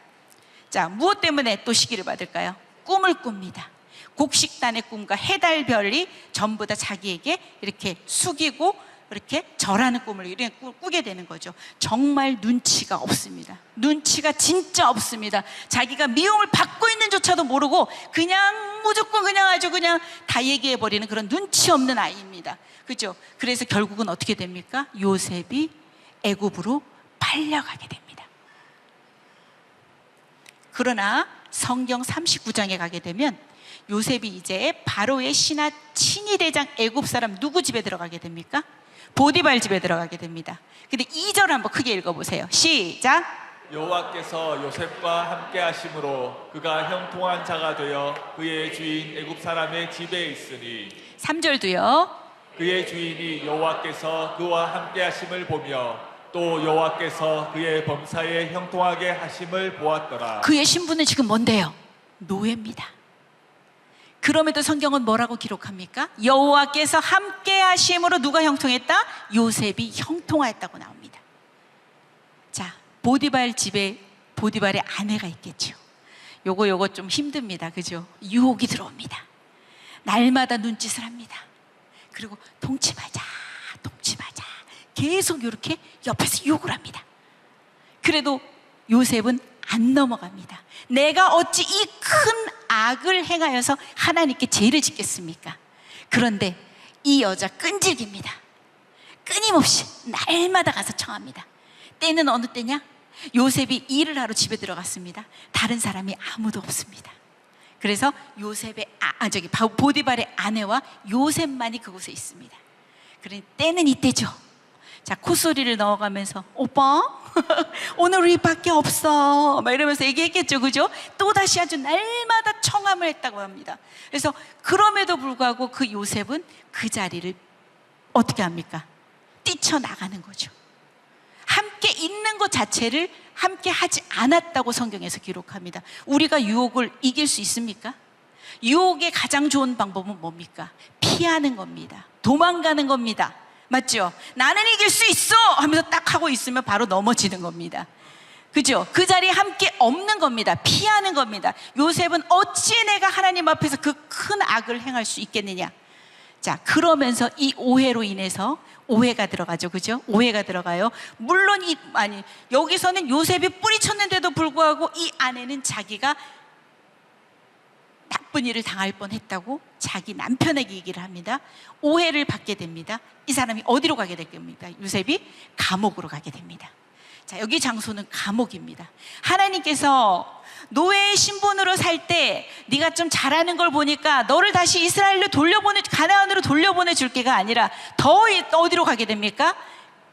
Speaker 1: 자, 무엇 때문에 또 시기를 받을까요? 꿈을 꿉니다. 곡식단의 꿈과 해달별이 전부 다 자기에게 이렇게 숙이고 이렇게 절하는 꿈을 이렇게 꾸게 되는 거죠. 정말 눈치가 없습니다. 눈치가 진짜 없습니다. 자기가 미움을 받고 있는조차도 모르고 그냥 무조건 그냥 아주 그냥 다 얘기해버리는 그런 눈치 없는 아이입니다. 그죠? 그래서 결국은 어떻게 됩니까? 요셉이 애굽으로 팔려가게 됩니다. 그러나 성경 39장에 가게 되면 요셉이 이제 바로의 신하 친위대장 애굽 사람 누구 집에 들어가게 됩니까? 보디발 집에 들어가게 됩니다. 근데 2절 한번 크게 읽어보세요. 시작.
Speaker 2: 여호와께서 요셉과 함께 하심으로 그가 형통한 자가 되어 그의 주인 애굽 사람의 집에 있으니.
Speaker 1: 3절도요.
Speaker 2: 그의 주인이 여호와께서 그와 함께 하심을 보며 또 여호와께서 그의 범사에 형통하게 하심을 보았더라. 그의
Speaker 1: 신분은 지금 뭔데요? 노예입니다. 그럼에도 성경은 뭐라고 기록합니까? 여호와께서 함께 하심으로 누가 형통했다? 요셉이 형통하였다고 나옵니다. 자, 보디발 집에 보디발의 아내가 있겠죠. 요거 좀 힘듭니다. 그죠? 유혹이 들어옵니다. 날마다 눈짓을 합니다. 그리고 동침하자 계속 이렇게 옆에서 유혹을 합니다. 그래도 요셉은 안 넘어갑니다. 내가 어찌 이 큰 악을 행하여서 하나님께 죄를 짓겠습니까? 그런데 이 여자 끈질깁니다. 끊임없이 날마다 가서 청합니다. 때는 어느 때냐? 요셉이 일을 하러 집에 들어갔습니다. 다른 사람이 아무도 없습니다. 그래서 요셉의 보디발의 아내와 요셉만이 그곳에 있습니다. 그러니 때는 이때죠. 자, 콧소리를 넣어가면서 오빠 오늘 우리밖에 없어 막 이러면서 얘기했겠죠, 그죠? 또다시 아주 날마다 청함을 했다고 합니다. 그래서 그럼에도 불구하고 그 요셉은 그 자리를 어떻게 합니까? 뛰쳐나가는 거죠. 함께 있는 것 자체를 함께 하지 않았다고 성경에서 기록합니다. 우리가 유혹을 이길 수 있습니까? 유혹의 가장 좋은 방법은 뭡니까? 피하는 겁니다. 도망가는 겁니다. 맞죠? 나는 이길 수 있어 하면서 딱 하고 있으면 바로 넘어지는 겁니다. 그죠? 그 자리에 함께 없는 겁니다. 피하는 겁니다. 요셉은 어찌 내가 하나님 앞에서 그 큰 악을 행할 수 있겠느냐? 자, 그러면서 이 오해로 인해서 오해가 들어가죠. 그죠? 오해가 들어가요. 물론 여기서는 요셉이 뿌리쳤는데도 불구하고 이 아내는 자기가 나쁜 일을 당할 뻔했다고 자기 남편에게 얘기를 합니다. 오해를 받게 됩니다. 이 사람이 어디로 가게 될 겁니까? 요셉이 감옥으로 가게 됩니다. 자, 여기 장소는 감옥입니다. 하나님께서 노예의 신분으로 살 때 네가 좀 잘하는 걸 보니까 너를 다시 이스라엘로 가나안으로 돌려보내 줄게가 아니라 더 어디로 가게 됩니까?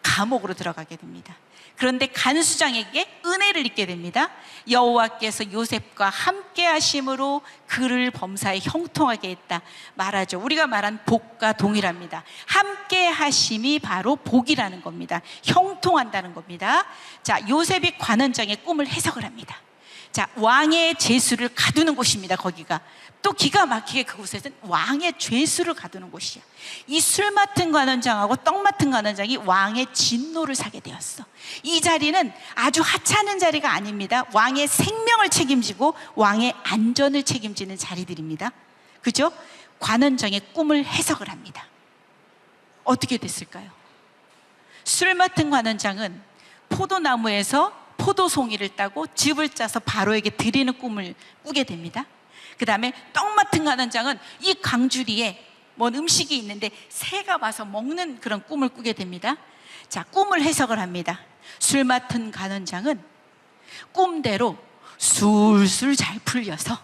Speaker 1: 감옥으로 들어가게 됩니다. 그런데 간수장에게 은혜를 입게 됩니다. 여호와께서 요셉과 함께 하심으로 그를 범사에 형통하게 했다 말하죠. 우리가 말한 복과 동일합니다. 함께 하심이 바로 복이라는 겁니다. 형통한다는 겁니다. 자, 요셉이 관원장의 꿈을 해석을 합니다. 자, 왕의 죄수를 가두는 곳입니다. 거기가 또 기가 막히게 그곳에서는 왕의 죄수를 가두는 곳이야. 이 술 맡은 관원장하고 떡 맡은 관원장이 왕의 진노를 사게 되었어. 이 자리는 아주 하찮은 자리가 아닙니다. 왕의 생명을 책임지고 왕의 안전을 책임지는 자리들입니다. 그죠? 관원장의 꿈을 해석을 합니다. 어떻게 됐을까요? 술 맡은 관원장은 포도나무에서 포도송이를 따고 즙을 짜서 바로에게 드리는 꿈을 꾸게 됩니다. 그 다음에 떡 맡은 관원장은 이 강주리에 뭔 음식이 있는데 새가 와서 먹는 그런 꿈을 꾸게 됩니다. 자, 꿈을 해석을 합니다. 술 맡은 관원장은 꿈대로 술술 잘 풀려서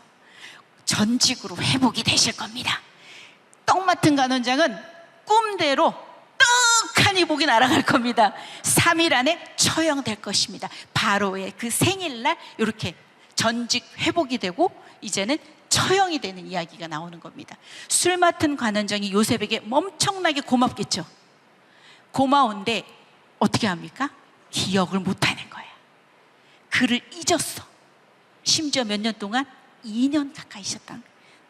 Speaker 1: 전직으로 회복이 되실 겁니다. 떡 맡은 관원장은 꿈대로 떡하니 복이 날아갈 겁니다. 3일 안에 처형될 것입니다. 바로의 그 생일날 이렇게 전직 회복이 되고 이제는 처형이 되는 이야기가 나오는 겁니다. 술 맡은 관원장이 요셉에게 엄청나게 고맙겠죠. 고마운데 어떻게 합니까? 기억을 못하는 거야. 그를 잊었어. 심지어 몇 년 동안 2년 가까이 있었다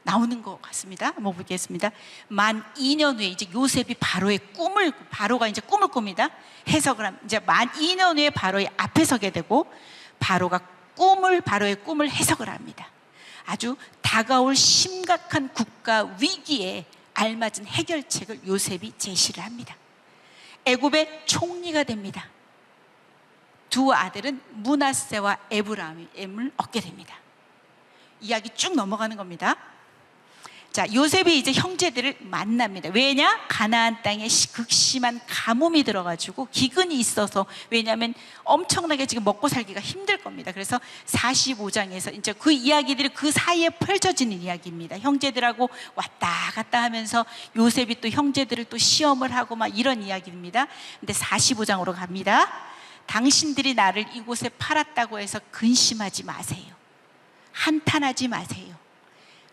Speaker 1: 나오는 것 같습니다. 한번 보겠습니다. 만 2년 후에 이제 요셉이 바로가 이제 꿈을 꿉니다. 해석을 하면 이제 만 2년 후에 바로의 앞에 서게 되고 바로의 꿈을 해석을 합니다. 아주 다가올 심각한 국가 위기에 알맞은 해결책을 요셉이 제시를 합니다. 애굽의 총리가 됩니다. 두 아들은 므낫세와 에브라임을 얻게 됩니다. 이야기 쭉 넘어가는 겁니다. 자, 요셉이 이제 형제들을 만납니다. 왜냐? 가나안 땅에 극심한 가뭄이 들어가지고 기근이 있어서, 왜냐하면 엄청나게 지금 먹고 살기가 힘들 겁니다. 그래서 45장에서 이제 그 이야기들이 그 사이에 펼쳐지는 이야기입니다. 형제들하고 왔다 갔다 하면서 요셉이 또 형제들을 또 시험을 하고 막 이런 이야기입니다. 근데 45장으로 갑니다. 당신들이 나를 이곳에 팔았다고 해서 근심하지 마세요. 한탄하지 마세요.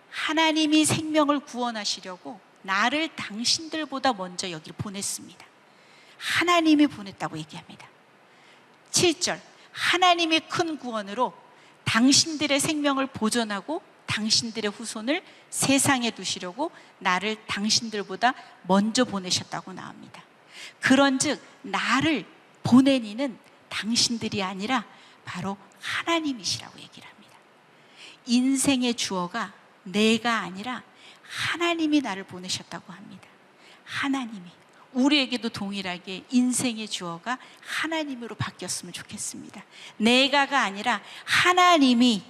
Speaker 1: 하나님이 생명을 구원하시려고 나를 당신들보다 먼저 여기를 보냈습니다. 하나님이 보냈다고 얘기합니다. 7절, 하나님의 큰 구원으로 당신들의 생명을 보존하고 당신들의 후손을 세상에 두시려고 나를 당신들보다 먼저 보내셨다고 나옵니다. 그런즉 나를 보낸 이는 당신들이 아니라 바로 하나님이시라고 얘기를 합니다. 인생의 주어가 내가 아니라 하나님이 나를 보내셨다고 합니다. 하나님이, 우리에게도 동일하게 인생의 주어가 하나님으로 바뀌었으면 좋겠습니다. 내가가 아니라 하나님이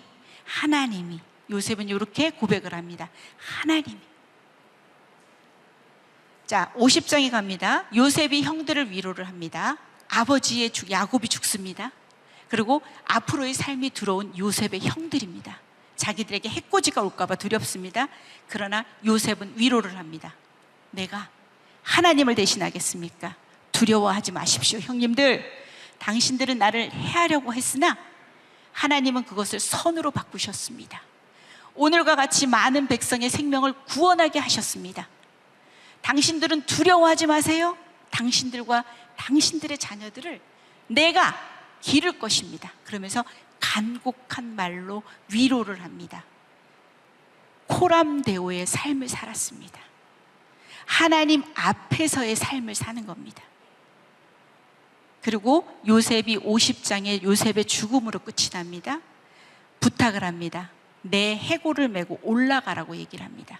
Speaker 1: 요셉은 이렇게 고백을 합니다. 하나님이. 자, 50장에 갑니다. 요셉이 형들을 위로를 합니다. 아버지의 야곱이 죽습니다. 그리고 앞으로의 삶이 들어온 요셉의 형들입니다. 자기들에게 해코지가 올까봐 두렵습니다. 그러나 요셉은 위로를 합니다. 내가 하나님을 대신하겠습니까? 두려워하지 마십시오. 형님들, 당신들은 나를 해하려고 했으나 하나님은 그것을 선으로 바꾸셨습니다. 오늘과 같이 많은 백성의 생명을 구원하게 하셨습니다. 당신들은 두려워하지 마세요. 당신들과 당신들의 자녀들을 내가 기를 것입니다. 그러면서 간곡한 말로 위로를 합니다. 코람데오의 삶을 살았습니다. 하나님 앞에서의 삶을 사는 겁니다. 그리고 요셉이 50장에 요셉의 죽음으로 끝이 납니다. 부탁을 합니다. 내 해골을 메고 올라가라고 얘기를 합니다.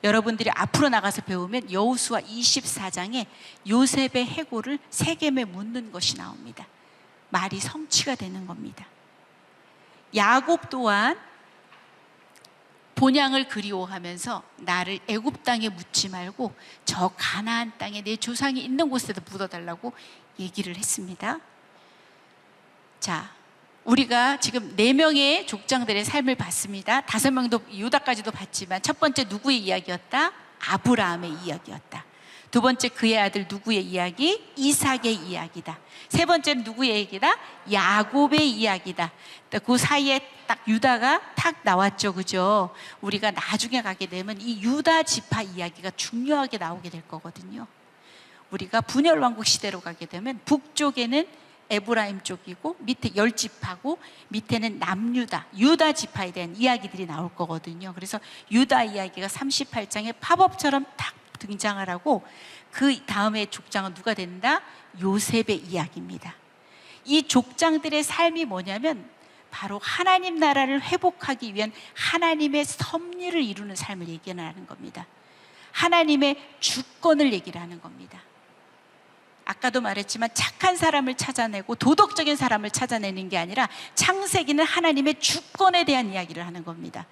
Speaker 1: 여러분들이 앞으로 나가서 배우면 여호수아 24장에 요셉의 해골을 세겜에 묻는 것이 나옵니다. 말이 성취가 되는 겁니다. 야곱 또한 본향을 그리워하면서 나를 애굽 땅에 묻지 말고 저 가나안 땅에 내 조상이 있는 곳에도 묻어달라고 얘기를 했습니다. 자, 우리가 지금 4명의 족장들의 삶을 봤습니다. 5명도 유다까지도 봤지만 첫 번째 누구의 이야기였다? 아브라함의 이야기였다. 두 번째 그의 아들 누구의 이야기? 이삭의 이야기다. 세 번째는 누구의 얘기다? 야곱의 이야기다. 그 사이에 딱 유다가 탁 나왔죠, 그죠? 우리가 나중에 가게 되면 이 유다 지파 이야기가 중요하게 나오게 될 거거든요. 우리가 분열왕국 시대로 가게 되면 북쪽에는 에브라임 쪽이고 밑에 10지파고 밑에는 남유다, 유다 지파에 대한 이야기들이 나올 거거든요. 그래서 유다 이야기가 38장에 팝업처럼 탁 등장을 하고 그 다음에 족장은 누가 된다? 요셉의 이야기입니다. 이 족장들의 삶이 뭐냐면 바로 하나님 나라를 회복하기 위한 하나님의 섭리를 이루는 삶을 얘기하는 겁니다. 하나님의 주권을 얘기를 하는 겁니다. 아까도 말했지만 착한 사람을 찾아내고 도덕적인 사람을 찾아내는 게 아니라 창세기는 하나님의 주권에 대한 이야기를 하는 겁니다.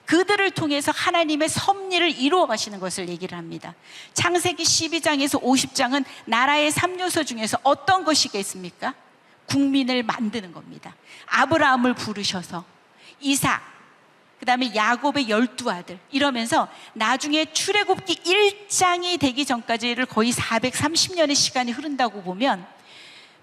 Speaker 1: 그들을 통해서 하나님의 섭리를 이루어 가시는 것을 얘기를 합니다. 창세기 12장에서 50장은 나라의 3요소 중에서 어떤 것이겠습니까? 국민을 만드는 겁니다. 아브라함을 부르셔서 이삭, 그 다음에 야곱의 12아들 이러면서 나중에 출애굽기 1장이 되기 전까지를 거의 430년의 시간이 흐른다고 보면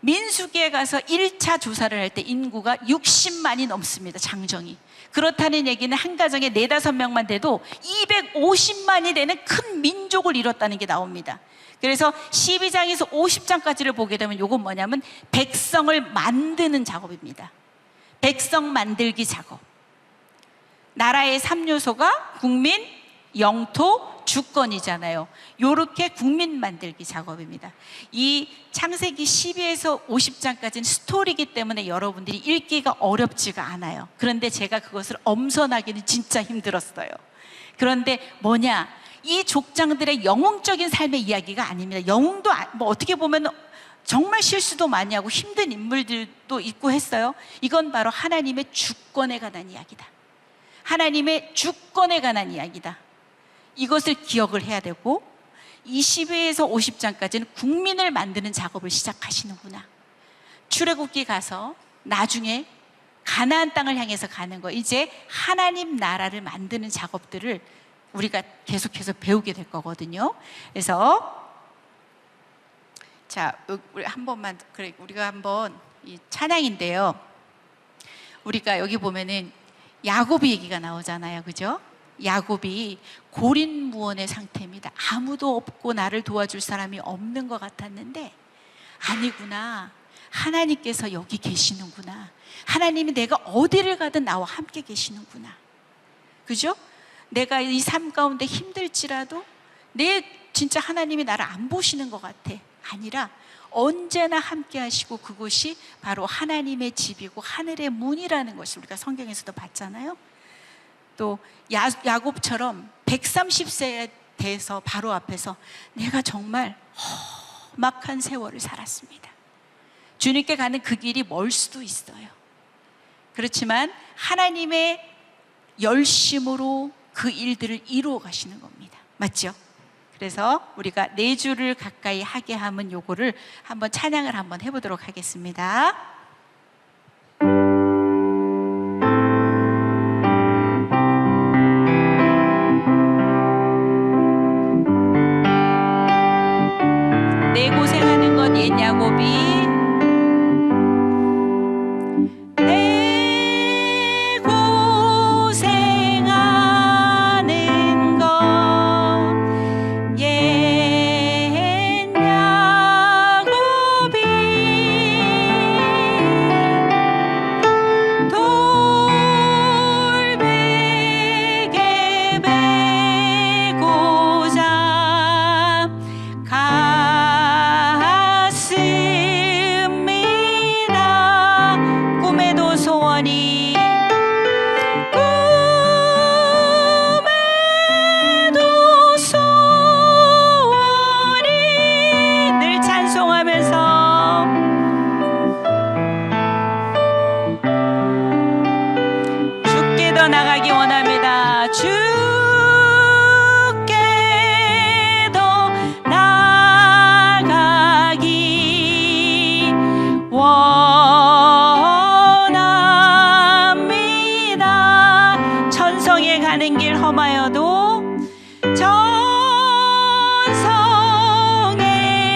Speaker 1: 민수기에 가서 1차 조사를 할 때 인구가 60만이 넘습니다. 장정이. 그렇다는 얘기는 한 가정에 4-5명만 돼도 250만이 되는 큰 민족을 이뤘다는 게 나옵니다. 그래서 12장에서 50장까지를 보게 되면 이건 뭐냐면 백성을 만드는 작업입니다. 백성 만들기 작업. 나라의 3요소가 국민, 영토, 주권이잖아요. 이렇게 국민 만들기 작업입니다. 이 창세기 12에서 50장까지는 스토리이기 때문에 여러분들이 읽기가 어렵지가 않아요. 그런데 제가 그것을 엄선하기는 진짜 힘들었어요. 그런데 뭐냐? 이 족장들의 영웅적인 삶의 이야기가 아닙니다. 영웅도 뭐 어떻게 보면 정말 실수도 많이 하고 힘든 인물들도 있고 했어요. 이건 바로 하나님의 주권에 관한 이야기다. 하나님의 주권에 관한 이야기다. 이것을 기억을 해야 되고 20회에서 50장까지는 국민을 만드는 작업을 시작하시는구나. 출애굽기 가서 나중에 가나안 땅을 향해서 가는 거, 이제 하나님 나라를 만드는 작업들을 우리가 계속해서 배우게 될 거거든요. 그래서 자, 우리 한 번만, 그래, 우리가 한번 이 찬양인데요. 우리가 여기 보면은 야곱이 얘기가 나오잖아요, 그죠? 야곱이 고린무원의 상태입니다. 아무도 없고 나를 도와줄 사람이 없는 것 같았는데 아니구나. 하나님께서 여기 계시는구나. 하나님이 내가 어디를 가든 나와 함께 계시는구나. 그죠? 내가 이 삶 가운데 힘들지라도 진짜 하나님이 나를 안 보시는 것 같아. 아니라 언제나 함께 하시고 그곳이 바로 하나님의 집이고 하늘의 문이라는 것을 우리가 성경에서도 봤잖아요. 또 야곱처럼 130세에 돼서 바로 앞에서 내가 정말 험악한 세월을 살았습니다. 주님께 가는 그 길이 멀 수도 있어요. 그렇지만 하나님의 열심으로 그 일들을 이루어 가시는 겁니다. 맞죠? 그래서 우리가 내 주를 가까이 하게 하면 요거를 한번 찬양을 한번 해보도록 하겠습니다. 내 고생하는 것 옛 야곱이 나가기 원합니다. 주께도 나가기 원합니다. 천성에 가는 길 험하여도 천성에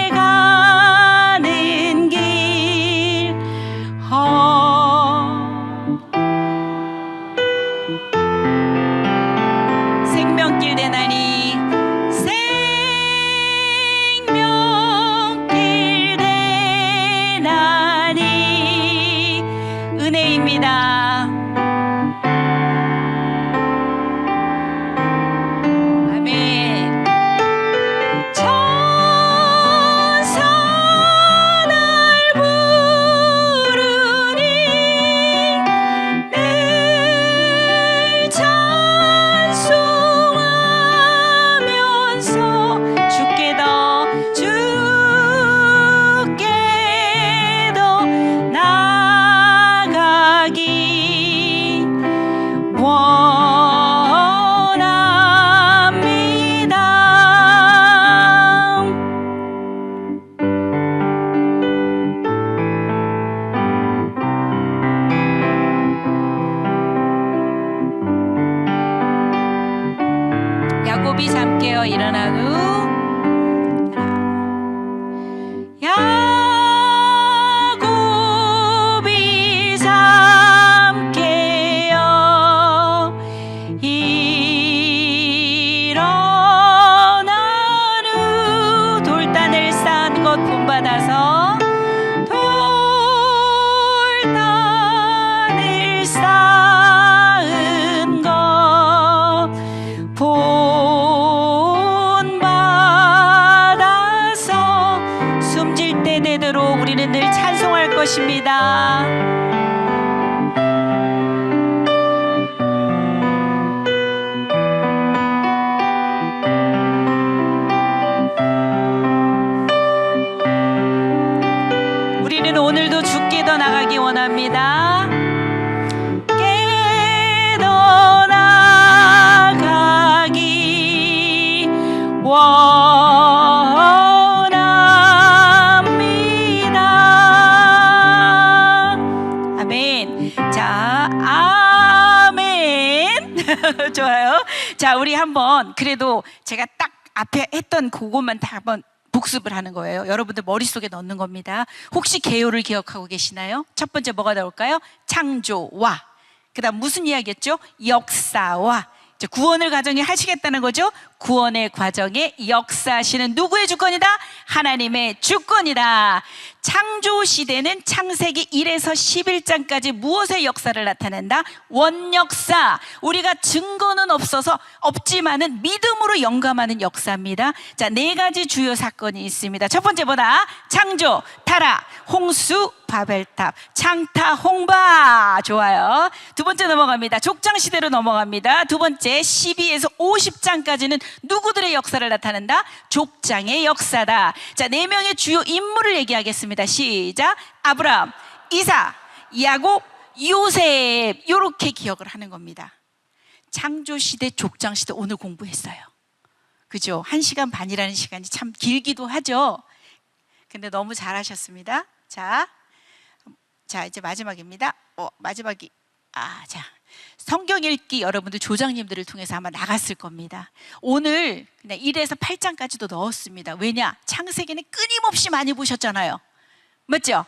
Speaker 1: 가는 길 생명길 되나니 생명길 되나니 은혜입니다. 아멘. 천사 날 부르니 늘 찬송하면서 주께도 나가기 원합니다. 야곱이 잠 깨어 일어난 후 야곱이 잠 깨어 일어난 후 돌단을 쌓은 것 본받아서 돌단을 쌓은 것 본받아서 숨질 때 되도록 우리는 늘 찬송할 것입니다. 우리는 오늘도 주께도 나가기 원합니다. 깨도 나가기 원합니다. 아멘. 자, 아멘. 좋아요. 자, 우리 한번 그래도 제가 딱 앞에 했던 그것만 다 한번 복습을 하는 거예요. 여러분들 머릿속에 넣는 겁니다. 혹시 개요를 기억하고 계시나요? 첫 번째 뭐가 나올까요? 창조와, 그 다음 무슨 이야기였죠? 역사와. 이제 구원을 과정에 하시겠다는 거죠. 구원의 과정에 역사하시는 누구의 주권이다? 하나님의 주권이다. 창조 시대는 창세기 1에서 11장까지 무엇의 역사를 나타낸다? 원역사. 우리가 증거는 없지만은 믿음으로 영감하는 역사입니다. 자, 4가지 주요 사건이 있습니다. 첫 번째 뭐다? 창조, 타락, 홍수, 바벨탑, 창타, 홍바. 좋아요. 두 번째 넘어갑니다. 족장 시대로 넘어갑니다. 두 번째 12에서 50장까지는 누구들의 역사를 나타낸다? 족장의 역사다. 자, 4명의 주요 인물을 얘기하겠습니다. 시작. 아브라함, 이삭, 야곱, 요셉. 요렇게 기억을 하는 겁니다. 창조시대, 족장시대 오늘 공부했어요. 그죠? 1시간 반이라는 시간이 참 길기도 하죠. 근데 너무 잘하셨습니다. 자, 이제 마지막입니다. 마지막이 자, 성경 읽기 여러분들 조장님들을 통해서 아마 나갔을 겁니다. 오늘 그냥 1에서 8장까지도 넣었습니다. 왜냐? 창세기는 끊임없이 많이 보셨잖아요. 맞죠?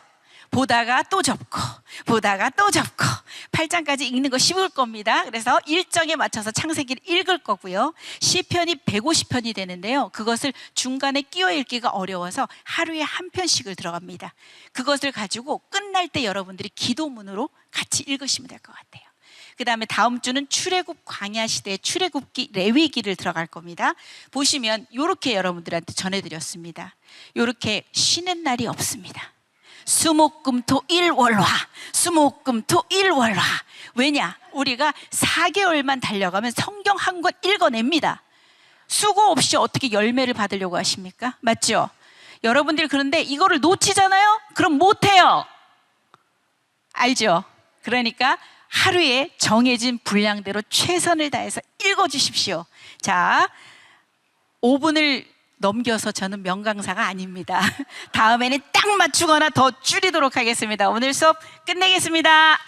Speaker 1: 보다가 또 접고 보다가 또 접고 8장까지 읽는 거 쉬울 겁니다. 그래서 일정에 맞춰서 창세기를 읽을 거고요. 시편이 150편이 되는데요. 그것을 중간에 끼워 읽기가 어려워서 하루에 한 편씩을 들어갑니다. 그것을 가지고 끝날 때 여러분들이 기도문으로 같이 읽으시면 될 것 같아요. 그 다음에 다음 주는 출애굽 광야시대의 출애굽기 레위기를 들어갈 겁니다. 보시면 이렇게 여러분들한테 전해드렸습니다. 이렇게 쉬는 날이 없습니다. 수목금토일월화, 수목금토일월화. 왜냐? 우리가 4개월만 달려가면 성경 한 권 읽어냅니다. 수고 없이 어떻게 열매를 받으려고 하십니까? 맞죠? 여러분들 그런데 이거를 놓치잖아요? 그럼 못해요. 알죠? 그러니까 하루에 정해진 분량대로 최선을 다해서 읽어주십시오. 자, 5분을 넘겨서 저는 명강사가 아닙니다. 다음에는 딱 맞추거나 더 줄이도록 하겠습니다. 오늘 수업 끝내겠습니다.